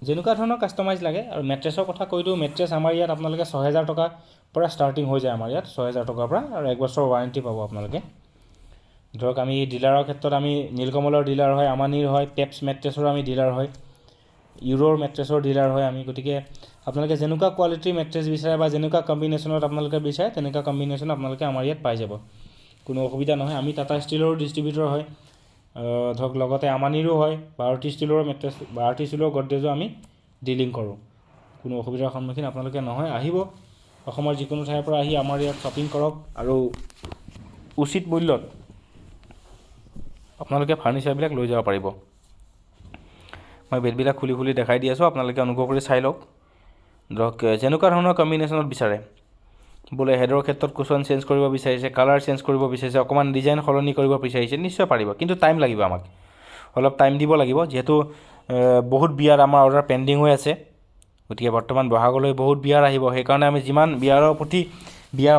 যেনেকুৱা ধৰণৰ কাষ্টমাইজ লাগে। আৰু মেট্ৰেছৰ কথা কৈ দিওঁ, মেট্ৰেছ আমাৰ ইয়াত আপোনালোকে 6,000 টকাৰ পৰা ষ্টাৰ্টিং হৈ যায় আমাৰ ইয়াত, 6,000 টকাৰ পৰা। আৰু 1 বছৰৰ ৱাৰেণ্টি পাব আপোনালোকে। ধৰক আমি ডিলাৰৰ ক্ষেত্ৰত আমি নীলকমলৰ ডিলাৰ হয়, আমানিৰ হয়, পেপছ মেট্ৰেছৰ আমি ডিলাৰ হয়, ইউৰোৰ মেট্ৰেছৰ ডিলাৰ হয় আমি। গতিকে আপোনালোকে যেনেকুৱা কোৱালিটিৰ মেট্ৰেছ বিচাৰে বা যেনেকুৱা কম্বিনেশ্যনত আপোনালোকে বিচাৰে তেনেকুৱা কম্বিনেশ্যন আপোনালোকে আমাৰ ইয়াত পাই যাব, কোনো অসুবিধা নহয়। আমি টাটা ষ্টীলৰো ডিষ্ট্ৰিবিউটৰ হয়, ধৰক লগতে আমানিৰো হয়, ভাৰতী ষ্টীলৰ মেট্ৰেছ, ভাৰতী ষ্টীলৰ গডৰেজো আমি ডিলিং কৰোঁ। কোনো অসুবিধাৰ সন্মুখীন আপোনালোকে নহয়। আহিব অসমৰ যিকোনো ঠাইৰ পৰা আহি আমাৰ ইয়াত শ্বপিং কৰক, আৰু উচিত মূল্যত আপোনালোকে ফাৰ্নিচাৰবিলাক লৈ যাব পাৰিব। মই বেডবিলাক খুলি খুলি দেখাই দি আছোঁ, আপোনালোকে অনুগ্ৰহ কৰি চাই লওক। ধৰক যেনেকুৱা ধৰণৰ কম্বিনেশ্যনত বিচাৰে, বোলে হেডৰ ক্ষেত্ৰত কুচন চেঞ্জ কৰিব বিচাৰিছে, কালাৰ চেঞ্জ কৰিব বিচাৰিছে, অকণমান ডিজাইন সলনি কৰিব বিচাৰিছে, নিশ্চয় পাৰিব, কিন্তু টাইম লাগিব আমাক, অলপ টাইম দিব লাগিব। যিহেতু বহুত বিয়াৰ আমাৰ অৰ্ডাৰ পেণ্ডিং হৈ আছে, গতিকে বৰ্তমান বহাগলৈ বহুত বিয়াৰ আহিব। সেইকাৰণে আমি যিমান বিয়াৰ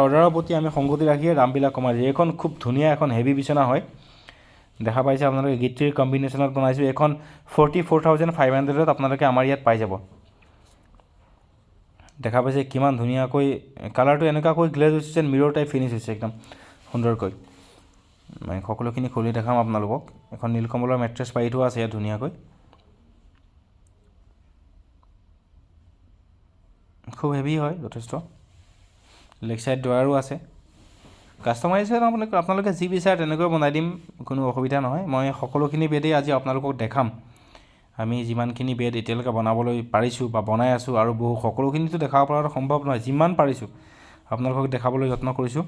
অৰ্ডাৰৰ প্ৰতি আমি সংগতি ৰাখিয়ে দামবিলাক কমাই দিওঁ। এইখন খুব ধুনীয়া এখন হেভি বিচনা হয়, দেখা পাইছে আপোনালোকে গিট্টিৰ কম্বিনেশ্যনত বনাইছোঁ। এইখন 44,500ত আপোনালোকে আমাৰ ইয়াত পাই যাব। দেখা পাইছে কিমান ধুনীয়াকৈ কালাৰটো এনেকুৱাকৈ গ্লেজ হৈছে যেন মিৰৰ টাইপ ফিনিছ হৈছে একদম সুন্দৰকৈ। মই সকলোখিনি খুলি দেখাম আপোনালোকক। এখন নীলকমলৰ মেট্ৰেছ পাৰি থোৱা আছে ইয়াত ধুনীয়াকৈ, খুব হেভি হয় যথেষ্ট। লেগ ছাইড ড্ৰয়াৰো আছে। কাষ্টমাইজেশ্যন আপোনালোকে যি বিচাৰে তেনেকৈ বনাই দিম, কোনো অসুবিধা নহয়। মই সকলোখিনি বেডেই আজি আপোনালোকক দেখাম। আমি যিমানখিনি বেড এতিয়ালৈকে বনাবলৈ পাৰিছোঁ বা বনাই আছোঁ, আৰু সকলোখিনিতো দেখাব পৰাটো সম্ভৱ নহয়, যিমান পাৰিছোঁ আপোনালোকক দেখাবলৈ যত্ন কৰিছোঁ।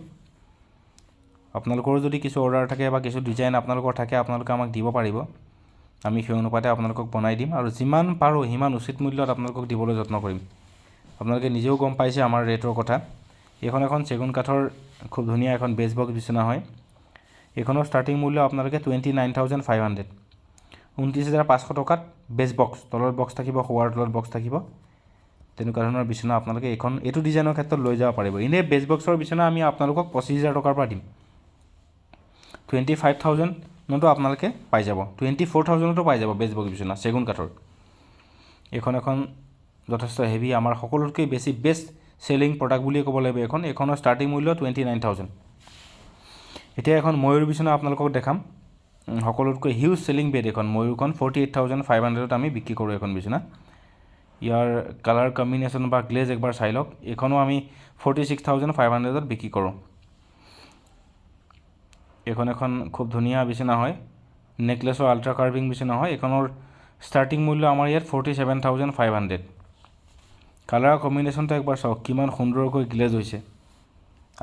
আপোনালোকৰো যদি কিছু অৰ্ডাৰ থাকে বা কিছু ডিজাইন আপোনালোকৰ থাকে, আপোনালোকে আমাক দিব পাৰিব, আমি সেই অনুপাতে আপোনালোকক বনাই দিম। আৰু যিমান পাৰোঁ সিমান উচিত মূল্যত আপোনালোকক দিবলৈ যত্ন কৰিম। আপোনালোকে নিজেও গম পাইছে আমাৰ ৰেটৰ কথা। এইখন এখন চেগুন কাঠৰ খুব ধুনীয়া এখন বেজ বক্স বিচনা হয়। এইখনৰ ষ্টাৰ্টিং মূল্য আপোনালোকে 29,500, 29,500 টকাত বেজ বক্স, তলত বক্স থাকিব, শোৱাৰ তলত বক্স থাকিব, তেনেকুৱা ধৰণৰ বিচনা আপোনালোকে এইটো ডিজাইনৰ ক্ষেত্ৰত লৈ যাব পাৰিব। এনেই বেজ বক্সৰ বিচনা আমি আপোনালোকক 25,000 টকাৰ পৰা দিম। 25,000তো আপোনালোকে পাই যাব, 24,000তো পাই যাব বেজ বক্স বিচনা চেগুন কাঠৰ। এইখন এখন যথেষ্ট হেভি, আমাৰ সকলোতকৈ বেষ্ট চেলিং প্ৰডাক্ট বুলিয়ে ক'ব লাগিব এইখনৰ ষ্টাৰ্টিং মূল্য 29,000। এতিয়া এখন ময়ূৰ বিচনা আপোনালোকক দেখাম, সকলোতকৈ হিউজ চেলিং বেড এখন ময়ূৰখন 48,500ত আমি বিক্ৰী কৰোঁ এখন বিচনা। ইয়াৰ কালাৰ কম্বিনেশ্যন বা গ্লেজ একবাৰ চাই লওক, এইখনো আমি 46,500ত বিক্ৰী কৰোঁ। এইখন এখন খুব ধুনীয়া বিচনা হয়, নেকলেছৰ আল্ট্ৰা কাৰ্ভিং বিচনা হয়। এইখনৰ ষ্টাৰ্টিং মূল্য আমাৰ ইয়াত 47,500। কালাৰ কম্বিনেশ্যনটো একবাৰ চাওক কিমান সুন্দৰকৈ গ্লেজ হৈছে।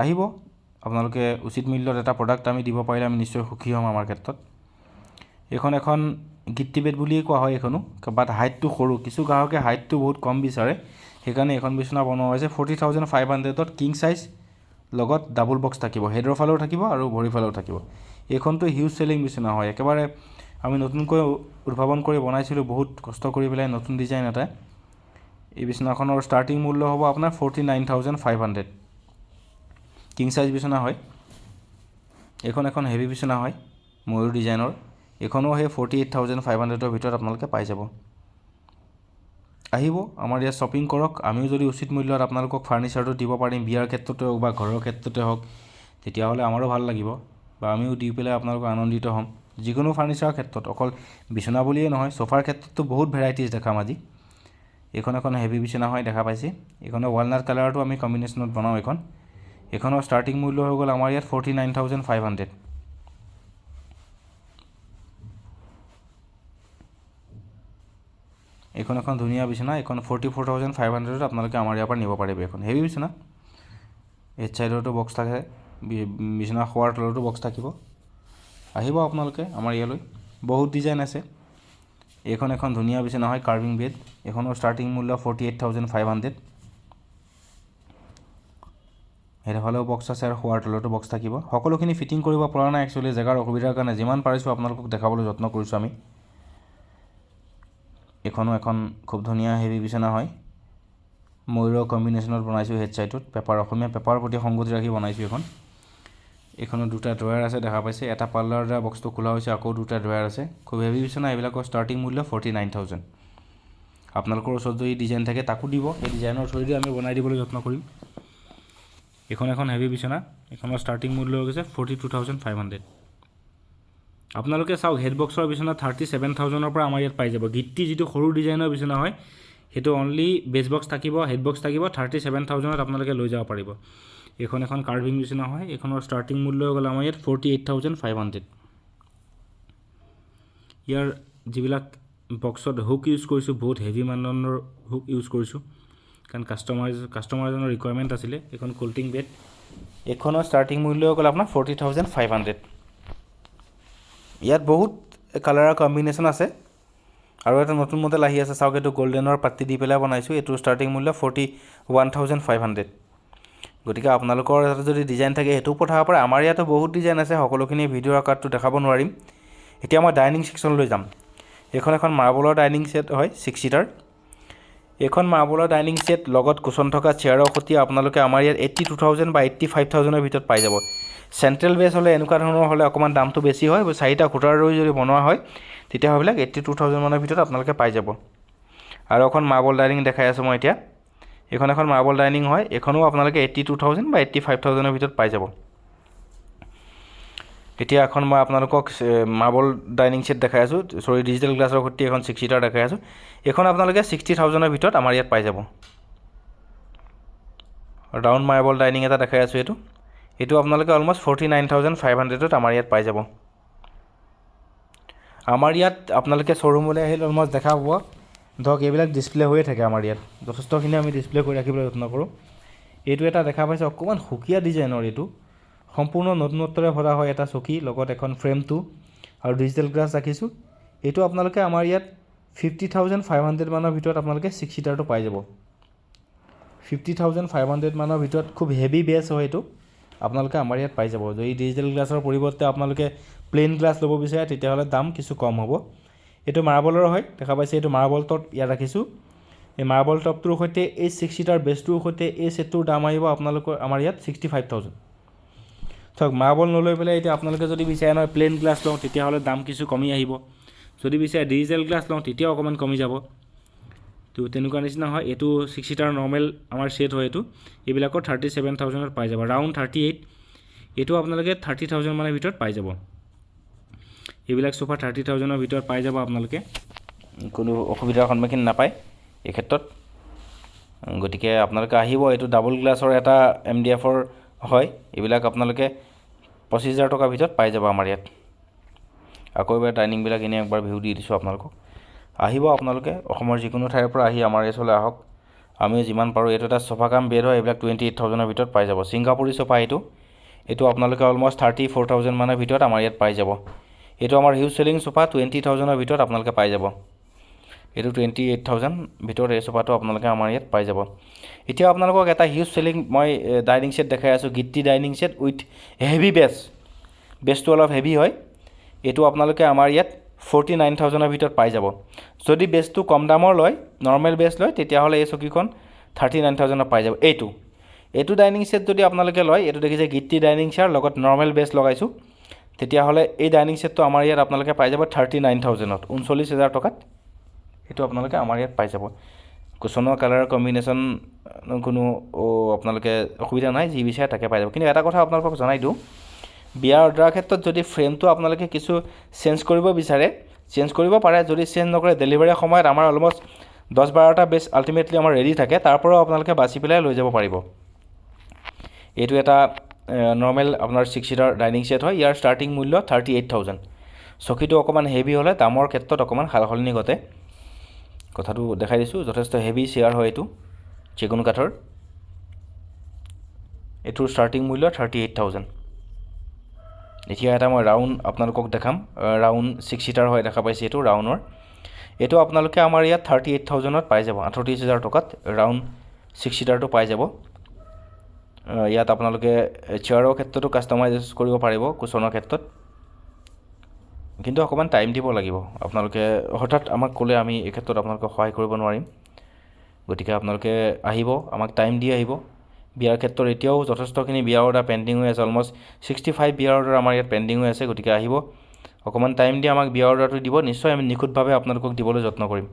আহিব আপোনালোকে, উচিত মূল্যত এটা প্ৰডাক্ট আমি দিব পাৰিলে আমি নিশ্চয় সুখী হ'ম আমাৰ ক্ষেত্ৰত। এইখন এখন গিট্টি বেড বুলিয়ে কোৱা হয় এইখনো, বাট হাইটটো সৰু, কিছু গ্ৰাহকে হাইটটো বহুত কম বিচাৰে, সেইকাৰণে এইখন বিচনা বনোৱা হৈছে 40,500ত কিং চাইজ লগত ডাবল বক্স থাকিব, হেডৰ ফালেও থাকিব আৰু ভৰিৰ ফালেও থাকিব। এইখনটো হিউজ চেলিং বিচনা হয়, একেবাৰে আমি নতুনকৈ উদ্ভাৱন কৰি বনাইছিলোঁ, বহুত কষ্ট কৰি পেলাই নতুন ডিজাইন এটা। এই বিচনাখনৰ ষ্টাৰ্টিং মূল্য হ'ব আপোনাৰ 49,500। কিং চাইজ বিচনা হয়। এইখন এখন হেভি বিচনা হয় ময়ূৰ ডিজাইনৰ, এইখনো সেই 48,500ৰ ভিতৰত আপোনালোকে পাই যাব। আহিব আমাৰ ইয়াত শ্বপিং কৰক, আমিও যদি উচিত মূল্যত আপোনালোকক ফাৰ্নিচাৰটো দিব পাৰিম, বিয়াৰ ক্ষেত্ৰতে হওক বা ঘৰৰ ক্ষেত্ৰতে হওক, তেতিয়াহ'লে আমাৰো ভাল লাগিব বা আমিও দি পেলাই আপোনালোকক আনন্দিত হ'ম। যিকোনো ফাৰ্নিচাৰৰ ক্ষেত্ৰত, অকল বিচনা বুলিয়েই নহয়, চোফাৰ ক্ষেত্ৰতো বহুত ভেৰাইটিজ দেখাম আজি। এইখন এখন হেভি বিচনা হয়, দেখা পাইছে। এইখনৰ ৱালনাট কালাৰটো আমি কম্বিনেশ্যনত বনাওঁ এইখনৰ ষ্টাৰ্টিং মূল্য হৈ গ'ল আমাৰ ইয়াত 49,500। এইখন এখন ধুনীয়া বিচনা, এইখন 44,500ত আপোনালোকে আমাৰ ইয়াৰ পৰা নিব পাৰিব। এইখন হেভি বিচনা, এইচ চাইডতো বক্স থাকে, বিচনা শোৱাৰ তলতো বক্স থাকিব। আহিব আপোনালোকে আমাৰ ইয়ালৈ, বহুত ডিজাইন আছে। এইখন এখন ধুনীয়া বিচনা হয়, কাৰ্ভিং বেড, এইখনৰ ষ্টাৰ্টিং মূল্য 48,500। সেইফালেও বক্স আছে আৰু শোৱাৰ তলতো বক্স থাকিব। সকলোখিনি ফিটিং কৰিব পৰা নাই একচুৱেলি জেগাৰ অসুবিধাৰ কাৰণে, যিমান পাৰিছোঁ আপোনালোকক দেখাবলৈ যত্ন কৰিছোঁ আমি। এইখনো এখন খুব ধুনীয়া হেভি বিচনা হয়, ময়ূৰৰ কম্বিনেশ্যনত বনাইছোঁ হেড চাইডত, অসমীয়া পেপাৰৰ প্ৰতি সংগতি ৰাখি বনাইছোঁ এইখনৰ দুটা ড্ৰয়াৰ আছে, দেখা পাইছে। এটা পাল্লাৰ দ্বাৰা বক্সটো খোলা হৈছে, আকৌ দুটা ড্ৰয়াৰ আছে। খুব হেভি বিচনা, এইবিলাকৰ ষ্টাৰ্টিং মূল্য 49,000। আপোনালোকৰ ওচৰত যদি ডিজাইন থাকে তাকো দিব, সেই ডিজাইনৰ থ্ৰুদি আমি বনাই দিবলৈ যত্ন কৰিম। এইখন এখন হেভি বিচনা, এইখনৰ ষ্টাৰ্টিং মূল্য হৈ গৈছে 42,500। আপোনালোকে চাওক, হেড বক্সৰ বিচনা 37,000ৰ পৰা আমাৰ ইয়াত পাই যাব। গিট্টি যিটো সৰু ডিজাইনৰ বিচনা হয়, সেইটো অনলি বেছ বক্স থাকিব, হেড বক্স থাকিব, 37,000ত আপোনালোকে লৈ যাব পাৰিব। এইখন এখন কাৰ্ভিং বিচনা হয়, এইখনৰ ষ্টাৰ্টিং মূল্য হৈ গ'ল আমাৰ ইয়াত 48,500। ইয়াৰ যিবিলাক বক্সত হুক ইউজ কৰিছোঁ, বহুত হেভি মানদণ্ডৰ হুক ইউজ কৰিছোঁ, কাৰণ কাষ্টমাৰজনৰ ৰিকুৱাৰমেণ্ট আছিলে। এইখন কোল্টিং বেড, এইখনৰ ষ্টাৰ্টিং মূল্য হৈ গ'ল আপোনাৰ 40,500। ইয়াত বহুত কালাৰৰ কম্বিনেশ্যন আছে আৰু এটা নতুন মডেল আহি আছে, চাওক এইটো গল্ডেনৰ পাত্তি দি পেলাই বনাইছোঁ, এইটোৰ ষ্টাৰ্টিং মূল্য 41,500। গতিকে আপোনালোকৰ যদি ডিজাইন থাকে সেইটোও পঠাব পাৰে। আমাৰ ইয়াতো বহুত ডিজাইন আছে, সকলোখিনি ভিডিঅ' আকাৰটো দেখাব নোৱাৰিম। এতিয়া মই ডাইনিং ছেকশ্যনলৈ যাম। এইখন এখন মাৰ্বলৰ ডাইনিং ছেট হয়, 6 ছিটাৰ। এইখন মাৰ্বলৰ ডাইনিং ছেট লগত কুচন থকা চেয়াৰৰ সৈতে আপোনালোকে আমাৰ ইয়াত 82,000 বা 85,000ৰ ভিতৰত পাই যাব। চেণ্ট্ৰেল বেছ হ'লে, এনেকুৱা ধৰণৰ হ'লে অকণমান দামটো বেছি হয়, 4টা খুঁটাৰ ৰৈ যদি বনোৱা হয় তেতিয়া সেইবিলাক 82,000 মানৰ ভিতৰত আপোনালোকে পাই যাব। আৰু এখন মাৰ্বল ডাইনিং দেখাই আছোঁ মই এতিয়া, এইখন এখন মাৰ্বল ডাইনিং হয়, এইখনো আপোনালোকে 82,000 বা 85,000ৰ ভিতৰত পাই যাব। এতিয়া এখন মই আপোনালোকক মাৰ্বল ডাইনিং ছেট দেখাই আছোঁ, ডিজিটেল গ্লাছৰ সৈতে এখন 6 ছিটাৰ দেখাই আছোঁ। এইখন আপোনালোকে 60,000ৰ ভিতৰত আমাৰ ইয়াত পাই যাব। ৰাউণ্ড মাৰ্বল ডাইনিং এটা দেখাই আছোঁ, এইটো আপোনালোকে অলম'ষ্ট 49,500ত আমাৰ ইয়াত পাই যাব। আমাৰ ইয়াত আপোনালোকে শ্ব'ৰুমলৈ আহিলে অলম'ষ্ট দেখা পাব, ধৰক এইবিলাক ডিছপ্লে হৈয়ে থাকে আমাৰ ইয়াত, যথেষ্টখিনি আমি ডিছপ্লে কৰি ৰাখিবলৈ যত্ন কৰোঁ। এইটো এটা দেখা পাইছে অকণমান সুকীয়া ডিজাইনৰ, এইটো সম্পূৰ্ণ নতুনত্বৰে ভৰা হয়, এটা চকী লগত এখন ফ্ৰেমটো আৰু ডিজিটেল গ্লাছ ৰাখিছোঁ। এইটো আপোনালোকে আমাৰ ইয়াত 50,500 মানৰ ভিতৰত আপোনালোকে 6 ছিটাৰটো পাই যাব। 50,500 মানৰ ভিতৰত খুব হেভি বেছ হয়, এইটো আপোনালোকে আমাৰ ইয়াত পাই যাব। যদি ডিজিটেল গ্লাছৰ পৰিৱৰ্তে আপোনালোকে প্লেইন গ্লাছ ল'ব বিচাৰে তেতিয়াহ'লে দাম কিছু কম হ'ব। এইটো মাৰ্বলৰ হয়, দেখা পাইছে, এইটো মাৰ্বল টপ ইয়াত ৰাখিছোঁ। এই মাৰ্বল টপটোৰ সৈতে এই 6 ছিটাৰ বেছটোৰ সৈতে এই ছেটটোৰ দাম আহিব আপোনালোকৰ আমাৰ ইয়াত 65,000। চাওক, মাৰ্বল নলৈ পেলাই এতিয়া আপোনালোকে যদি বিচাৰে নহয় প্লেইন গ্লাছ লওঁ তেতিয়াহ'লে দাম কিছু কমি আহিব, যদি বিচাৰে ডিজিটেল গ্লাছ লওঁ তেতিয়াও অকণমান কমি যাব। তো তেনেকুৱা নিচিনা হয়। এইটো 6 সিটাৰ নৰ্মেল আমাৰ ছেট হয়। এইবিলাকৰ 37,000ত পাই যাব। ৰাউণ্ড 38 এইটো আপোনালোকে 30,000 মানৰ ভিতৰত পাই যাব। এইবিলাক সোফা 30,000ৰ ভিতৰত পাই যাব আপোনালোকে, কোনো অসুবিধাৰ সন্মুখীন নাপায় এই ক্ষেত্ৰত। গতিকে আপোনালোকে আহিব। এইটো ডাবল গ্লাছৰ এটা MDFৰ হয়। এইবিলাক আপোনালোকে 25,000 টকাৰ ভিতৰত পাই যাব আমাৰ ইয়াত। আকৌ এবাৰ ডাইনিংবিলাক এনেই একবাৰ ভিউ দি দিছোঁ আপোনালোকক। আহিব আপোনালোকে অসমৰ যিকোনো ঠাইৰ পৰা আহি আমাৰ এইচলৈ আহক। আমি যিমান পাৰোঁ, এইটো এটা চোফা কাম বেড হয়। এইবিলাক 28,000ৰ ভিতৰত পাই যাব। ছিংগাপুৰী চোফা এইটো আপোনালোকে অলমষ্ট 34,000 মানৰ ভিতৰত আমাৰ ইয়াত পাই যাব। এইটো আমাৰ হিউজ চেলিং চোফা 20,000ৰ ভিতৰত আপোনালোকে পাই যাব। এইটো 28,000 ভিতৰত এই চোফাটো আপোনালোকে আমাৰ ইয়াত পাই যাব। এতিয়া আপোনালোকক এটা হিউজ চেলিং মই ডাইনিং ছেট দেখাই আছোঁ, গিট্টি ডাইনিং ছেট উইথ হেভি বেছটো অলপ হেভি হয়। এইটো আপোনালোকে আমাৰ ইয়াত 49,000ৰ ভিতৰত পাই যাব। যদি বেছটো কম দামৰ লয়, নৰ্মেল বেছ লয়, তেতিয়াহ'লে এই চকীখন 39,000ত পাই যাব। এইটো ডাইনিং ছেট যদি আপোনালোকে লয়, এইটো দেখিছে গিট্টি ডাইনিং চেয়াৰ লগত নৰ্মেল বেছ লগাইছোঁ, তেতিয়াহ'লে এই ডাইনিং ছেটটো আমাৰ ইয়াত আপোনালোকে পাই যাব 39,000ত, 39,000 টকাত। এইটো আপোনালোকে আমাৰ ইয়াত পাই যাব। কুচনৰ কালাৰ কম্বিনেশ্যন কোনো আপোনালোকে অসুবিধা নাই, যি বিচাৰে তাকে পাই যাব। কিন্তু এটা কথা আপোনালোকক জনাই দিওঁ, বিয়াৰ অৰ্ডাৰৰ ক্ষেত্ৰত যদি ফ্ৰেমটো আপোনালোকে কিছু চেঞ্জ কৰিব বিচাৰে, চেঞ্জ কৰিব পাৰে। যদি চেঞ্জ নকৰে, ডেলিভাৰীৰ সময়ত আমাৰ অলমষ্ট 10-12টা বেছ আল্টিমেটলি আমাৰ ৰেডি থাকে, তাৰ পৰাও আপোনালোকে বাছি পেলাই লৈ যাব পাৰিব। এইটো এটা নৰ্মেল আপোনাৰ 6 সিটাৰ ডাইনিং ছেট হয়। ইয়াৰ ষ্টাৰ্টিং মূল্য 38,000। চকীটো অকণমান হেভি হ'লে দামৰ ক্ষেত্ৰত অকণমান সালসলনি ঘটে। কথাটো দেখাই দিছোঁ। যথেষ্ট হেভি চেয়াৰ হয় এইটো, চেগুন কাঠৰ। এইটোৰ ষ্টাৰ্টিং মূল্য 38,000। এতিয়া এটা মই ৰাউণ্ড আপোনালোকক দেখাম। ৰাউণ্ড 6 সিটাৰ হয়, দেখা পাইছে এইটো ৰাউণ্ডৰ। এইটো আপোনালোকে আমাৰ ইয়াত 38,000ত পাই যাব। 38,000 টকাত ৰাউণ্ড 6 সিটাৰটো পাই যাব। ইয়াত আপোনালোকে চেয়াৰৰ ক্ষেত্ৰতো কাষ্টমাইজ কৰিব পাৰিব, কুচনৰ ক্ষেত্ৰত। কিন্তু অকণমান টাইম দিব লাগিব। আপোনালোকে হঠাৎ আমাক ক'লে আমি এই ক্ষেত্ৰত আপোনালোকক সহায় কৰিব নোৱাৰিম। গতিকে আপোনালোকে আহিব, আমাক টাইম দি আহিব। বিয়াৰ ক্ষেত্ৰত এতিয়াও যথেষ্টখিনি বিয়া অৰ্ডাৰ পেণ্ডিং হৈ আছে। অলমষ্ট 65 বিয়া অৰ্ডাৰ আমাৰ ইয়াত পেণ্ডিং হৈ আছে। গতিকে আহিব, অকণমান টাইম দি আমাক বিয়া অৰ্ডাৰটো দিব। নিশ্চয় আমি নিখুঁতভাৱে আপোনালোকক দিবলৈ যত্ন কৰিম।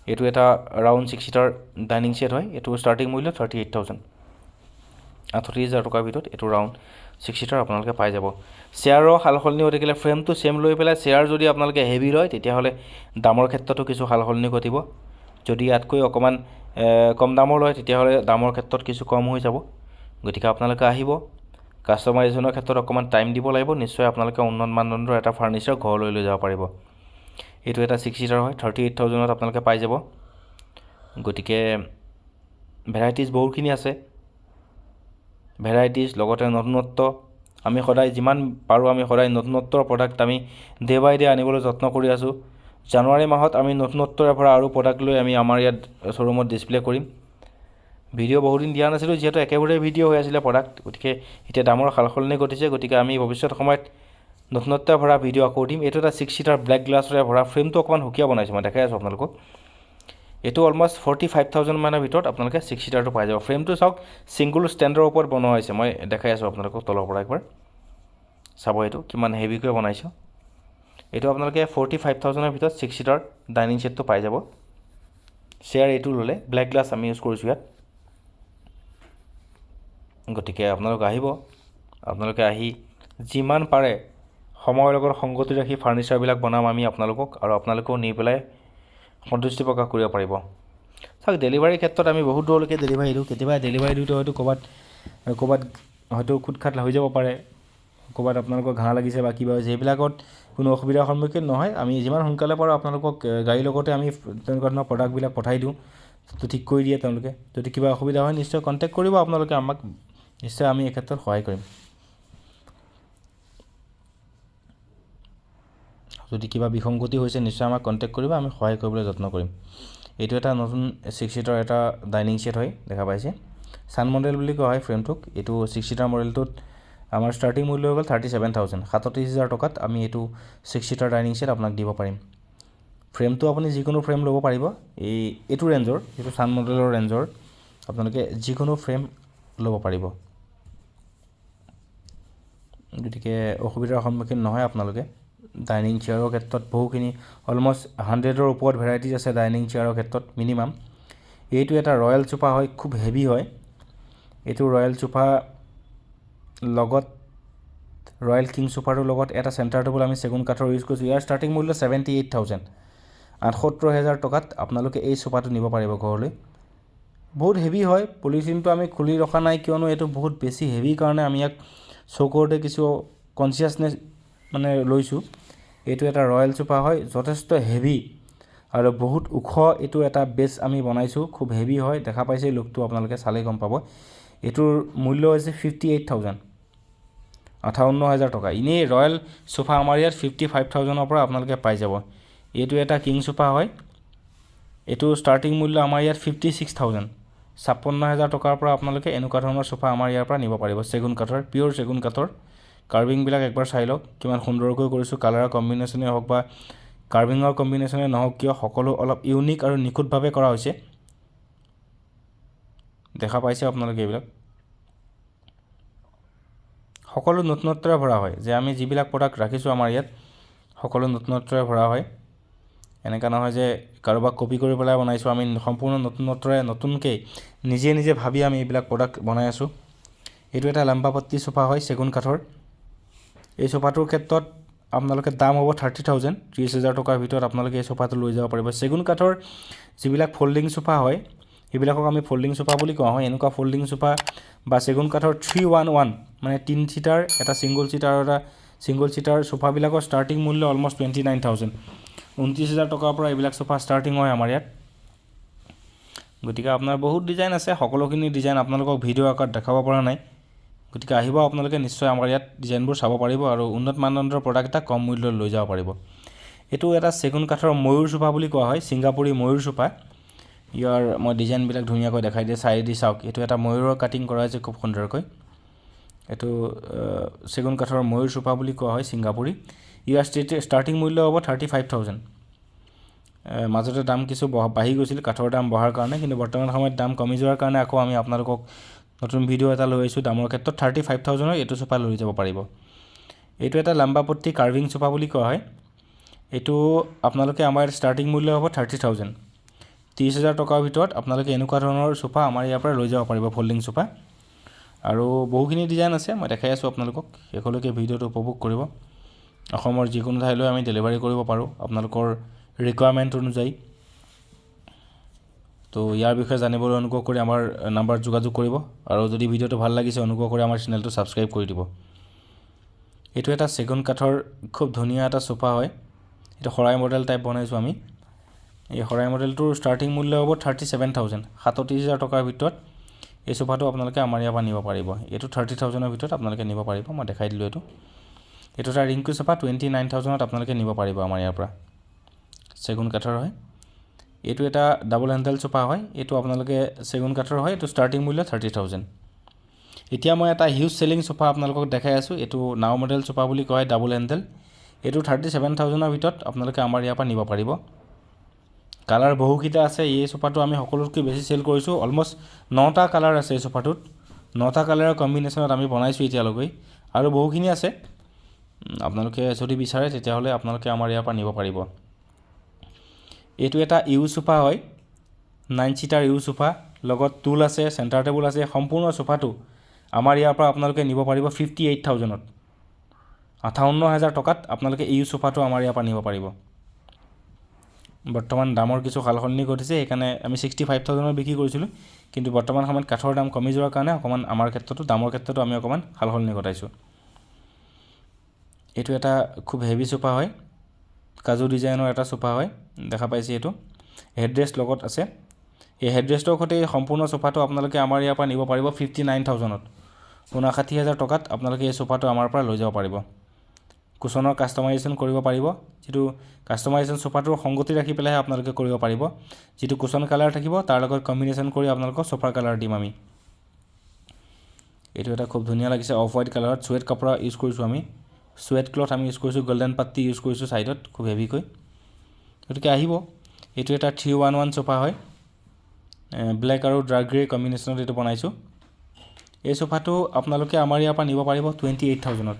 এইটো এটা ৰাউণ্ড 6 সিটাৰ ডাইনিং ছেট হয়। এইটো ষ্টাৰ্টিং মূল্য 38,000, 38,000 টকাৰ ভিতৰত এইটো ৰাউণ্ড 6 সিটাৰ আপোনালোকে পাই যাব। চেয়াৰৰ সালসলনি হৈ থাকিলে ফ্ৰেমটো ছেম লৈ পেলাই চেয়াৰ যদি আপোনালোকে হেভি লয়, তেতিয়াহ'লে দামৰ ক্ষেত্ৰতো কিছু সালসলনি ঘটিব। যদি ইয়াতকৈ অকণমান কম দামৰ লয়, তেতিয়াহ'লে দামৰ ক্ষেত্ৰত কিছু কম হৈ যাব। গতিকে আপোনালোকে আহিব, কাষ্টমাইজেশ্যনৰ ক্ষেত্ৰত অকণমান টাইম দিব লাগিব। নিশ্চয় আপোনালোকে উন্নত মানদণ্ডৰ এটা ফাৰ্নিচাৰ ঘৰলৈ লৈ যাব পাৰিব। এইটো এটা 6 সিটাৰ হয়, 38,000ত আপোনালোকে পাই যাব। গতিকে ভেৰাইটিজ বহুতখিনি আছে, লগতে নতুনত্ব। আমি সদায় যিমান পাৰোঁ, আমি সদায় নতুনত্বৰ প্ৰডাক্ট আমি ডে বাই ডে আনিবলৈ যত্ন কৰি আছোঁ। জানুৱাৰী মাহত আমি নতুনত্বৰে ভৰা আৰু প্ৰডাক্ট লৈ আমি আমাৰ ইয়াত শ্ব'ৰুমত ডিছপ্লে কৰিম। ভিডিঅ' বহুদিন দিয়া নাছিলোঁ, যিহেতু একেবাৰে ভিডিঅ' হৈ আছিলে প্ৰডাক্ট। গতিকে এতিয়া দামৰ সালসলনি ঘটিছে। গতিকে আমি ভৱিষ্যত সময়ত নতুনত্বৰে ভৰা ভিডিঅ' আকৌ দিম। এইটো এটা 6 সিটাৰ ব্লেক গ্লাছৰে ভৰা। ফ্ৰেমটো অকণমান সুকীয়া বনাইছোঁ, মই দেখাই আছোঁ আপোনালোকক। এইটো অলমষ্ট 45,000 মানৰ ভিতৰত আপোনালোকে 6 সিটাৰটো পাই যাব। ফ্ৰেমটো চাওক, ছিংগুল ষ্টেণ্ডৰ ওপৰত বনোৱা হৈছে। মই দেখাই আছোঁ আপোনালোকক তলৰ পৰা একবাৰ চাব, এইটো কিমান হেভিকৈ বনাইছোঁ। এইটো আপোনালোকে 45,000ৰ ভিতৰত 6 সিটাৰ ডাইনিং ছেটটো পাই যাব। চেয়াৰ এইটো ল'লে, ব্লেক গ্লাছ আমি ইউজ কৰিছোঁ ইয়াত। গতিকে আপোনালোক আহিব, আপোনালোকে আহি যিমান পাৰে সময়ৰ লগত সংগতি ৰাখি ফাৰ্নিচাৰবিলাক বনাম আমি আপোনালোকক, আৰু আপোনালোকেও নি পেলাই সন্তুষ্টি প্ৰকাশ কৰিব পাৰিব। চাওক, ডেলিভাৰীৰ ক্ষেত্ৰত আমি বহুত দূৰলৈকে ডেলিভাৰী দিওঁ। কেতিয়াবা ডেলিভাৰী দিওঁতে হয়তো ক'ৰবাত হয়তো খুট খাট হৈ যাব পাৰে, ক'ৰবাত আপোনালোকৰ ঘাঁহ লাগিছে বা কিবা হৈছে। সেইবিলাকত কোনো অসুবিধাৰ সন্মুখীন নহয়। আমি যিমান সোনকালে পাৰোঁ আপোনালোকক গাড়ীৰ লগতে আমি তেনেকুৱা ধৰণৰ প্ৰডাক্টবিলাক পঠাই দিওঁ, তো ঠিক কৰি দিয়ে তেওঁলোকে। যদি কিবা অসুবিধা হয়, নিশ্চয় কণ্টেক্ট কৰিব আপোনালোকে আমাক, নিশ্চয় আমি এই ক্ষেত্ৰত সহায় কৰিম। যদি কিবা বিসংগতি হৈছে, নিশ্চয় আমাক কণ্টেক্ট কৰিব, আমি সহায় কৰিবলৈ যত্ন কৰিম। এইটো এটা নতুন 6 সিটাৰ এটা ডাইনিং ছেট হয়, দেখা পাইছে। ছান মডেল বুলি কোৱা হয় ফ্ৰেমটোক। এইটো 6 সিটাৰ মডেলটোত আমাৰ ষ্টাৰ্টিং মূল্য হৈ গ'ল 37,000, 37,000 টকাত আমি এইটো 6 সিটাৰ ডাইনিং ছেট আপোনাক দিব পাৰিম। ফ্ৰেমটো আপুনি যিকোনো ফ্ৰেম ল'ব পাৰিব। এইটো ৰেঞ্জৰ, এইটো ছান মডেলৰ ৰেঞ্জৰ আপোনালোকে যিকোনো ফ্ৰেম ল'ব পাৰিব। গতিকে অসুবিধাৰ সন্মুখীন নহয় আপোনালোকে। ডাইনিং চেয়াৰৰ ক্ষেত্ৰত বহুখিনি অলমষ্ট 100ৰ ওপৰত ভেৰাইটিজ আছে ডাইনিং চেয়াৰৰ ক্ষেত্ৰত মিনিমাম। এইটো এটা ৰয়েল চোফা হয়, খুব হেভি হয়। এইটো ৰয়েল চোফা লগত ৰয়েল কিং চোফাটোৰ লগত এটা চেণ্টাৰ টেবুল আমি চেগুন কাঠৰ ইউজ কৰিছোঁ। ইয়াৰ ষ্টাৰ্টিং মূল্য 78,000, 78,000 টকাত আপোনালোকে এই চোফাটো নিব পাৰিব ঘৰলৈ। বহুত হেভি হয়। পলিথিনটো আমি খুলি ৰখা নাই কিয়নো এইটো বহুত বেছি হেভি কাৰণে আমি ইয়াক শ্ব' কৰোঁতে কিছু কনচিয়াছনেছ মানে লৈছোঁ। এইটো এটা ৰয়েল চোফা হয়, যথেষ্ট হেভি আৰু বহুত ওখ। এইটো এটা বেছ আমি বনাইছোঁ, খুব হেভি হয়। দেখা পাইছে লুকটো, আপোনালোকে চালেই গম পাব। এইটোৰ মূল্য হৈছে 58,000, 58,000 টকা। এনেই ৰয়েল চোফা আমাৰ ইয়াত 55,000ৰ পৰা আপোনালোকে পাই যাব। এইটো এটা কিং চোফা হয়। এইটো ষ্টাৰ্টিং মূল্য আমাৰ ইয়াত 56,000, 56,000 টকাৰ পৰা আপোনালোকে এনেকুৱা ধৰণৰ চোফা আমাৰ ইয়াৰ পৰা নিব পাৰিব। চেগুন কাঠৰ, পিয়'ৰ চেগুন কাঠৰ। কাৰ্ভিংবিলাক একবাৰ চাই লওক, কিমান সুন্দৰকৈ কৰিছোঁ। কালাৰৰ কম্বিনেশ্যনেই হওক বা কাৰ্ভিঙৰ কম্বিনেশ্যনেই নহওক কিয়, সকলো অলপ ইউনিক আৰু নিখুঁতভাৱে কৰা হৈছে। দেখা পাইছে আপোনালোকে এইবিলাক সকলো নতুনত্বৰে ভৰা হয়। যে আমি যিবিলাক প্ৰডাক্ট ৰাখিছোঁ আমাৰ ইয়াত সকলো নতুনত্বৰে ভৰা হয়। এনেকুৱা নহয় যে কাৰোবাক কপি কৰি পেলাই বনাইছোঁ। আমি সম্পূৰ্ণ নতুনত্বৰে নতুনকৈ নিজে ভাবি আমি এইবিলাক প্ৰডাক্ট বনাই আছোঁ। এইটো এটা লাম্বাপট্টি চোফা হয় চেগুন কাঠৰ। এই চোফাটোৰ ক্ষেত্ৰত আপোনালোকে দাম হ'ব 30,000, 30,000 টকাৰ ভিতৰত আপোনালোকে এই চোফাটো লৈ যাব পাৰিব। চেগুন কাঠৰ যিবিলাক ফল্ডিং চোফা হয় সেইবিলাকক আমি ফল্ডিং চোফা বুলি কোৱা হয়। এনেকুৱা ফল্ডিং চোফা বা চেগুন কাঠৰ 311 মানে 3 ছিটাৰ, এটা ছিংগল ছিটাৰ আৰু এটা ছিংগল ছিটাৰ চোফাবিলাকৰ ষ্টাৰ্টিং মূল্য অলমষ্ট 29,000, 29,000 টকাৰ পৰা এইবিলাক চোফা ষ্টাৰ্টিং হয় আমাৰ ইয়াত। গতিকে আপোনাৰ বহুত ডিজাইন আছে, সকলোখিনি ডিজাইন আপোনালোকক ভিডিঅ' আকাৰত দেখাব পৰা নাই। গতিকে আহিব আপোনালোকে, নিশ্চয় আমাৰ ইয়াত ডিজাইনবোৰ চাব পাৰিব আৰু উন্নত মানদণ্ডৰ প্ৰডাক্ট এটা কম মূল্যত লৈ যাব পাৰিব। এইটো এটা চেগুন কাঠৰ ময়ূৰ চোফা বুলি কোৱা হয়, ছিংগাপুৰী ময়ূৰ চোফা। ইয়াৰ মই ডিজাইনবিলাক ধুনীয়াকৈ দেখাই দিয়ে, চাইডি চাওক। এইটো এটা ময়ূৰৰ কাটিং কৰা হৈছে খুব সুন্দৰকৈ। এইটো চেগুন কাঠৰ ময়ূৰ চোফা বুলি কোৱা হয়, ছিংগাপুৰী। ইয়াৰ ষ্টাৰ্টিং মূল্য হ'ব 35,000। মাজতে দাম কিছু বাঢ়ি গৈছিল কাঠৰ দাম বঢ়াৰ কাৰণে, কিন্তু বৰ্তমান সময়ত দাম কমি যোৱাৰ কাৰণে আকৌ আমি আপোনালোকক নতুন ভিডিঅ' এটা লৈ আহিছোঁ। দামৰ ক্ষেত্ৰত 35,000ৰ এইটো চোফা লৈ যাব পাৰিব। এইটো এটা লাম্বাপট্টি কাৰ্ভিং চোফা বুলি কোৱা হয়। এইটো আপোনালোকে আমাৰ ষ্টাৰ্টিং মূল্য হ'ব 30,000, 30,000 টকাৰ ভিতৰত আপোনালোকে এনেকুৱা ধৰণৰ চোফা আমাৰ ইয়াৰ পৰা লৈ যাব পাৰিব, ফল্ডিং চোফা। আৰু বহুখিনি ডিজাইন আছে, মই দেখাই আছোঁ আপোনালোকক। শেষলৈকে ভিডিঅ'টো উপভোগ কৰিব। অসমৰ যিকোনো ঠাইলৈ আমি ডেলিভাৰী কৰিব পাৰোঁ আপোনালোকৰ ৰিকুৱাৰমেণ্ট অনুযায়ী। তো ইয়াৰ বিষয়ে জানিবলৈ অনুগ্ৰহ কৰি আমাৰ নাম্বাৰত যোগাযোগ কৰিব। আৰু যদি ভিডিঅ'টো ভাল লাগিছে অনুগ্ৰহ কৰি আমাৰ চেনেলটো ছাবস্ক্ৰাইব কৰি দিব। এইটো এটা চেগুন কাঠৰ খুব ধুনীয়া এটা চোফা হয়। এইটো শৰাই মডেল টাইপ বনাইছোঁ আমি। এই শৰাই মডেলটোৰ ষ্টাৰ্টিং মূল্য হ'ব 37,000, 37,000 টকাৰ ভিতৰত এই চোফাটো আপোনালোকে আমাৰ ইয়াৰ পৰা নিব পাৰিব। এইটো 30,000ৰ ভিতৰত আপোনালোকে নিব পাৰিব, মই দেখাই দিলোঁ এইটো। এইটো এটা ৰিংকু চোফা, 29,000ত আপোনালোকে নিব পাৰিব আমাৰ ইয়াৰ পৰা। চেগুন কাঠৰ হয়। এইটো এটা ডাবল হেণ্ডেল চোফা হয়। এইটো আপোনালোকে চেগুন কাঠৰ হয়। এইটো ষ্টাৰ্টিং মূল্য 30,000। এতিয়া মই এটা হিউজ চেলিং চোফা আপোনালোকক দেখাই আছোঁ। এইটো নাও মডেল চোফা বুলি কয়, ডাবল হেণ্ডেল। এইটো 37,000ৰ ভিতৰত আপোনালোকে আমাৰ ইয়াৰ পৰা নিব পাৰিব। কালাৰ বহুকেইটা আছে। এই চোফাটো আমি সকলোতকৈ বেছি চেল কৰিছোঁ। অলমষ্ট 9টা কালাৰ আছে এই চোফাটোত। 9টা কালাৰৰ কম্বিনেশ্যনত আমি বনাইছোঁ এতিয়ালৈকে, আৰু বহুখিনি আছে। আপোনালোকে যদি বিচাৰে তেতিয়াহ'লে আপোনালোকে আমাৰ ইয়াৰ পৰা নিব পাৰিব। এইটো এটা ইউ চোফা হয়, 9 ছিটাৰ ইউ চোফা, লগত টুল আছে, চেণ্টাৰ টেবুল আছে। সম্পূৰ্ণ চোফাটো আমাৰ ইয়াৰ পৰা আপোনালোকে নিব পাৰিব 58,000ত, 58,000 টকাত আপোনালোকে ইউ চোফাটো আমাৰ ইয়াৰ পৰা নিব পাৰিব। বৰ্তমান দামৰ কিছু সালসলনি ঘটিছে, সেইকাৰণে আমি 65,000ত বিক্ৰী কৰিছিলোঁ, কিন্তু বৰ্তমান সময়ত কাঠৰ দাম কমি যোৱাৰ কাৰণে অকণমান আমাৰ ক্ষেত্ৰতো দামৰ ক্ষেত্ৰতো আমি অকণমান সালসলনি ঘটাইছোঁ। এইটো এটা খুব হেভি চোফা হয়, কাজু ডিজাইনৰ এটা চোফা হয়। দেখা পাইছে, এইটো হেডৰেষ্ট লগত আছে। এই হেডৰেষ্টৰ সৈতে সম্পূৰ্ণ চোফাটো আপোনালোকে আমাৰ ইয়াৰ পৰা নিব পাৰিব 59,000ত, 59,000 টকাত আপোনালোকে এই চোফাটো আমাৰ পৰা লৈ যাব পাৰিব। কুশ্বনৰ কাষ্টমাইজেশ্যন কৰিব পাৰিব। যিটো কাষ্টমাইজেশ্যন চোফাটোৰ সংগতি ৰাখি পেলাইহে আপোনালোকে কৰিব পাৰিব। যিটো কুশ্বন কালাৰ থাকিব তাৰ লগত কম্বিনেশ্যন কৰি আপোনালোকক চোফাৰ কালাৰ দিম আমি। এইটো এটা খুব ধুনীয়া লাগিছে, অফ হোৱাইট কালাৰত। চুৱেট কাপোৰ ইউজ কৰিছোঁ আমি, চুৱেট ক্লথ আমি ইউজ কৰিছোঁ, গল্ডেন পাট্টি ইউজ কৰিছোঁ ছাইডত, খুব হেভিকৈ। গতিকে আহিব। এইটো এটা 311 চোফা হয়, ব্লেক আৰু ডাৰ্ক গ্ৰে কম্বিনেশ্যনত এইটো বনাইছোঁ। এই চোফাটো আপোনালোকে আমাৰ ইয়াৰ পৰা নিব পাৰিব 28,000ত,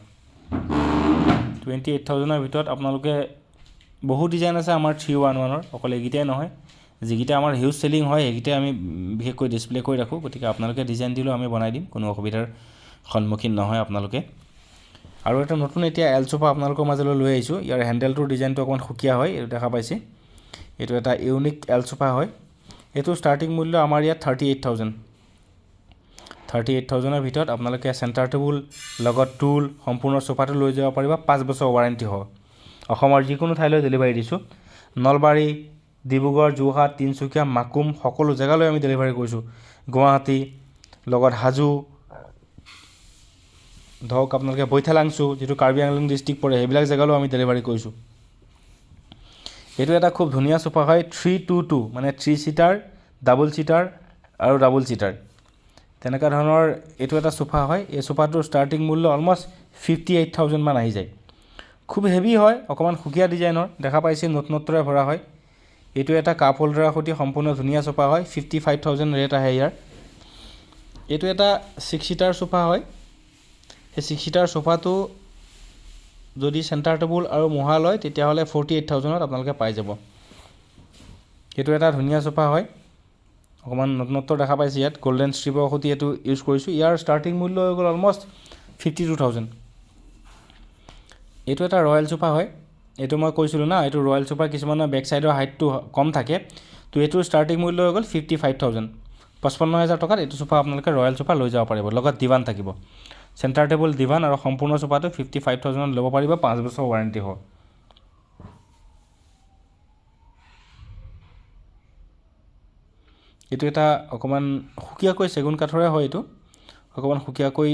28,000ৰ ভিতৰত আপোনালোকে বহুত ডিজাইন আছে আমাৰ 311ৰ, অকল এইকেইটাই নহয়, যিকেইটা আমাৰ হিউজ চেলিং হয় সেইকেইটাই আমি বিশেষকৈ ডিছপ্লে কৰি ৰাখোঁ। গতিকে আপোনালোকে ডিজাইন দিলেও আমি বনাই দিম, কোনো অসুবিধাৰ সন্মুখীন নহয় আপোনালোকে। আৰু এটা নতুন এতিয়া এল চোফা আপোনালোকৰ মাজলৈ লৈ আহিছোঁ। ইয়াৰ হেণ্ডেলটোৰ ডিজাইনটো অকণমান সুকীয়া হয়, এইটো দেখা পাইছে। এইটো এটা ইউনিক এল চোফা হয়। এইটো ষ্টাৰ্টিং মূল্য আমাৰ ইয়াত 38,000। 38,000ৰ ভিতৰত আপোনালোকে চেণ্টাৰ টেবুল লগত টুল সম্পূৰ্ণ চোফাটো লৈ যাব পাৰিব। 5 বছৰ ৱাৰেণ্টি হ'ব। অসমৰ যিকোনো ঠাইলৈ ডেলিভাৰী দিছোঁ। নলবাৰী, ডিব্ৰুগড়, যোৰহাট, তিনিচুকীয়া, মাকুম সকলো জেগালৈ আমি ডেলিভাৰী কৰিছোঁ। গুৱাহাটী লগত হাজো, ধৰক আপোনালোকে বৈঠালাংছু যিটো কাৰ্বি আংলং ডিষ্ট্ৰিক্ট পৰে, সেইবিলাক জেগালৈও আমি ডেলিভাৰী কৰিছোঁ। এইটো এটা খুব ধুনীয়া চোফা হয়। 322 মানে 3 চিটাৰ, ডাবল চিটাৰ আৰু ডাবল চিটাৰ তেনেকুৱা ধৰণৰ এইটো এটা চোফা হয়। এই চোফাটোৰ ষ্টাৰ্টিং মূল্য অলমষ্ট 58,000 মান আহি যায়। খুব হেভি হয়, অকণমান সুকীয়া ডিজাইনৰ, দেখা পাইছে নতুনত্বৰে ভৰা হয়। এইটো এটা কাপ হোল্ডাৰৰ সৈতে সম্পূৰ্ণ ধুনীয়া চোফা হয়। 55,000 ৰেট আহে ইয়াৰ। এইটো এটা 6 চিটাৰ চোফা হয়। সেই 6 চিটাৰ চোফাটো যদি চেণ্টাৰ টেবুল আৰু মহা লয় তেতিয়াহ'লে 48,000ত আপোনালোকে পাই যাব। এইটো এটা ধুনীয়া চোফা হয়, অকণমান নতুনত্ব দেখা পাইছে। ইয়াত গল্ডেন ষ্ট্ৰিপৰ সৈতে এইটো ইউজ কৰিছোঁ। ইয়াৰ ষ্টাৰ্টিং মূল্য হৈ গ'ল অলমষ্ট 52,000। এইটো এটা ৰয়েল চোফা হয়। এইটো মই কৈছিলোঁ না, এইটো ৰয়েল চোফাৰ কিছুমানৰ বেক চাইডৰ হাইটটো কম থাকে। তো এইটোৰ ষ্টাৰ্টিং মূল্য হৈ গ'ল 55,000। 55,000 টকাত এইটো চোফা আপোনালোকে ৰয়েল চোফা লৈ যাব পাৰিব। লগত দিৱান থাকিব, চেণ্টাৰ টেবুল, দিৱান আৰু সম্পূৰ্ণ চোফাটো 55,000ত ল'ব পাৰিব। 5 বছৰ ৱাৰেণ্টি হ'ব। এইটো এটা অকণমান সুকীয়াকৈ চেগুন কাঠৰে হয়। এইটো অকণমান সুকীয়াকৈ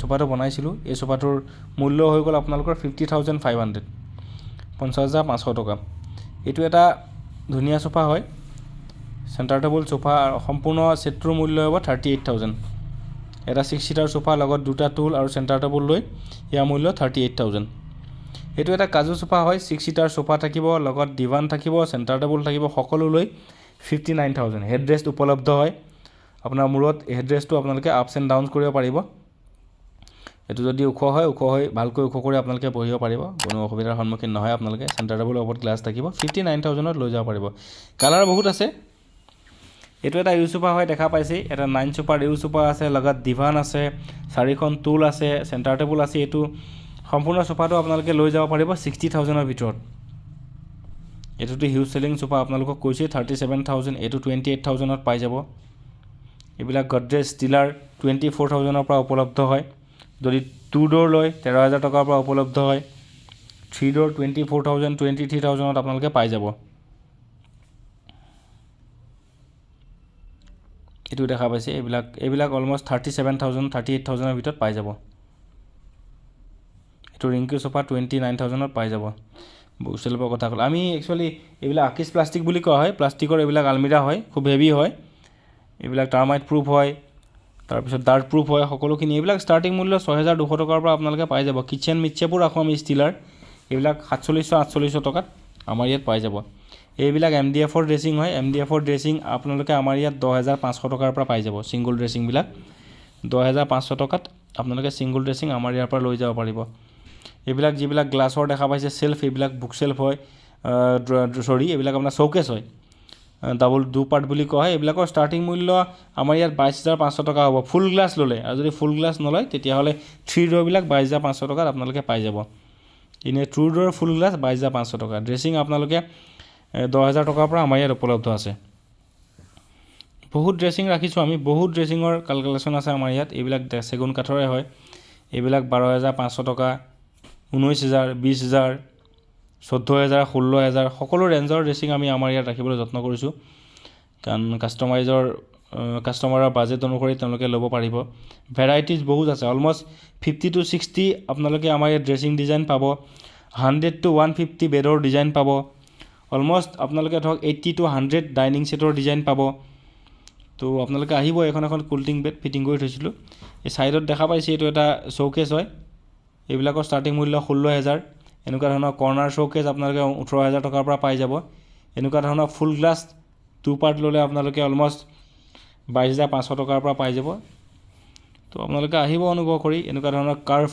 চোফাটো বনাইছিলোঁ। এই চোফাটোৰ মূল্য হৈ গ'ল আপোনালোকৰ 50,500, 50,500 টকা। এইটো এটা ধুনীয়া চোফা হয়, চেণ্টাৰ টেবুল চোফা। সম্পূৰ্ণ ছেটটোৰ মূল্য হ'ব 38,000। এটা 6 চিটাৰ চোফা লগত দুটা টুল আৰু চেণ্টাৰ টেবুল লৈ ইয়াৰ মূল্য 38,000। এইটো এটা কাজু চোফা হয়। 6 চিটাৰ চোফা থাকিব, লগত দিৱান থাকিব, চেণ্টাৰ টেবুল থাকিব, সকলো লৈ 59,000। হেডৰেষ্ট উপলব্ধ হয়। আপোনাৰ মূৰত হেডৰেষ্টটো আপোনালোকে আপছ এণ্ড ডাউনছ কৰিব পাৰিব। এইটো যদি ওখ হয় ভালকৈ ওখ কৰি আপোনালোকে বহিব পাৰিব, কোনো অসুবিধাৰ সন্মুখীন নহয় আপোনালোকে। চেণ্টাৰ টেবুলৰ ওপৰত গ্লাছ থাকিব। 59,000ত লৈ যাব পাৰিব। কালাৰ বহুত আছে। এইটো এটা ইউ চোফা হয়, দেখা পাইছে। এটা 9 চোফাৰ ইউ চোফা আছে, লগত দিৱান আছে, 4খন টুল আছে, চেণ্টাৰ টেবুল আছে। এইটো সম্পূৰ্ণ চোফাটো আপোনালোকে লৈ যাব পাৰিব 60,000ৰ ভিতৰত। এইটোতো হিউজ চেলিং চোফা, আপোনালোকক কৈছে 37,000। এইটো 28,000ত পাই যাব। এইবিলাক গডৰেজ ষ্টিলাৰ 24,000ৰ পৰা উপলব্ধ হয়। যদি 2 ডোৰ লয় 13,000 টকাৰ পৰা উপলব্ধ হয়। 3 ডোৰ 24,000, 23,000ত আপোনালোকে পাই যাব। এইটো দেখা পাইছে। এইবিলাক অলমষ্ট 37,000, 38,000ৰ ভিতৰত পাই যাব। এইটো ৰিংকু চোফা 29,000ত পাই যাব। বুকচেল্ফৰ কথা ক'ল আমি, একচুৱেলি এইবিলাক আকিজ প্লাষ্টিক বুলি কোৱা হয়। প্লাষ্টিকৰ এইবিলাক আলমিৰা হয়, খুব হেভি হয়। এইবিলাক টাৰ্মাইট প্ৰুফ হয়, তাৰপিছত ডাৰ্ট প্ৰুফ হয়, সকলোখিনি। এইবিলাক ষ্টাৰ্টিং মূল্য 6,200 টকাৰ পৰা আপোনালোকে পাই যাব। কিটচেন মিটচেপো ৰাখোঁ আমি ষ্টিলাৰ, এইবিলাক 47,000-48,000 টকাত আমাৰ ইয়াত পাই যাব। এইবিলাক MDFৰ ড্ৰেছিং হয়। MDFৰ ড্ৰেছিং আপোনালোকে আমাৰ ইয়াত 10,500 টকাৰ পৰা পাই যাব। ছিংগুল ড্ৰেছিংবিলাক 10,500 টকাত আপোনালোকে ছিংগুল ড্ৰেছিং আমাৰ ইয়াৰ পৰা লৈ যাব পাৰিব। এইবিলাক যিবিলাক গ্লাছৰ দেখা পাইছে চেল্ফ, এইবিলাক বুক চেল্ফ হয়, এইবিলাক আপোনাৰ শ্ব'কেছ হয়, ডাবল পাৰ্ট বুলি কোৱা হয়। এইবিলাকৰ ষ্টাৰ্টিং মূল্য আমাৰ ইয়াত 22,500 টকা হ'ব ফুল গ্লাছ ল'লে। আৰু যদি ফুল গ্লাছ নলয় তেতিয়াহ'লে 3 ডোৰবিলাক 22,500 টকাত আপোনালোকে পাই যাব। এনেই 2 ডোৰ ফুল গ্লাছ 22,500 টকা। ড্ৰেছিং আপোনালোকে 10,000 টকাৰ পৰা আমাৰ ইয়াত উপলব্ধ আছে। বহুত ড্ৰেছিং ৰাখিছোঁ আমি, বহুত ড্ৰেছিঙৰ কালেকশ্যন আছে আমাৰ ইয়াত। এইবিলাক চেগুন কাঠৰে হয়। এইবিলাক 12,500 টকা, 19,000, 20,000, 14,000, 16,000 সকলো ৰেঞ্জৰ ড্ৰেছিং আমি আমাৰ ইয়াত ৰাখিবলৈ যত্ন কৰিছোঁ। কাৰণ কাষ্টমাৰৰ বাজেট অনুসৰি তেওঁলোকে ল'ব পাৰিব। ভেৰাইটিজ বহুত আছে, অলমষ্ট 50 to 60 আপোনালোকে আমাৰ ইয়াত ড্ৰেছিং ডিজাইন পাব। 100 to 150 বেডৰ ডিজাইন পাব। অলমষ্ট আপোনালোকে ধৰক 80 to 100 ডাইনিং ছেটৰ ডিজাইন পাব। তো আপোনালোকে আহিব। এখন কুল্টিং বেড ফিটিং কৰি থৈছিলোঁ। এই ছাইডত দেখা পাইছে এইটো এটা শ্ব'কেছ হয়। এইবিলাকৰ ষ্টাৰ্টিং মূল্য 16,000। এনেকুৱা ধৰণৰ কৰ্নাৰ শ্ব'কেছ আপোনালোকে 18,000 টকাৰ পৰা পাই যাব। এনেকুৱা ধৰণৰ ফুল গ্লাছ 2 পাৰ্ট ল'লে আপোনালোকে অলমষ্ট 22,500 টকাৰ পৰা পাই যাব। তো আপোনালোকে আহিব অনুগ্ৰহ কৰি। এনেকুৱা ধৰণৰ কাৰ্ভ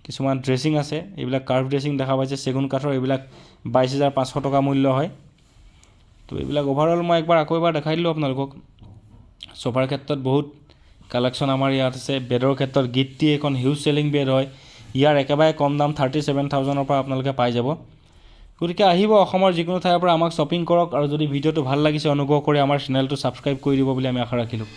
কিছুমান ড্ৰেছিং আছে, এইবিলাক কাৰ্ভ ড্ৰেছিং দেখা পাইছে চেগুন কাঠৰ, এইবিলাক 22,500 টকা মূল্য হয়। তো এইবিলাক অভাৰঅল মই আকৌ এবাৰ দেখাই দিলোঁ আপোনালোকক। চোফাৰ ক্ষেত্ৰত বহুত কালেকশ্যন আমাৰ ইয়াত আছে। বেডৰ ক্ষেত্ৰত গিট্টি এখন হিউজ চেলিং বেড হয়, ইয়াৰ একেবাৰে কম দাম 37,000 পৰা আপোনালোকে পাই যাব। গতিকে আহিব অসমৰ যিকোনো ঠাইৰ পৰা আমাক শ্বপিং কৰক, আৰু যদি ভিডিঅ'টো ভাল লাগিছে অনুগ্ৰহ কৰি আমাৰ চেনেলটো ছাবস্ক্ৰাইব কৰি দিব বুলি আমি আশা ৰাখিলোঁ।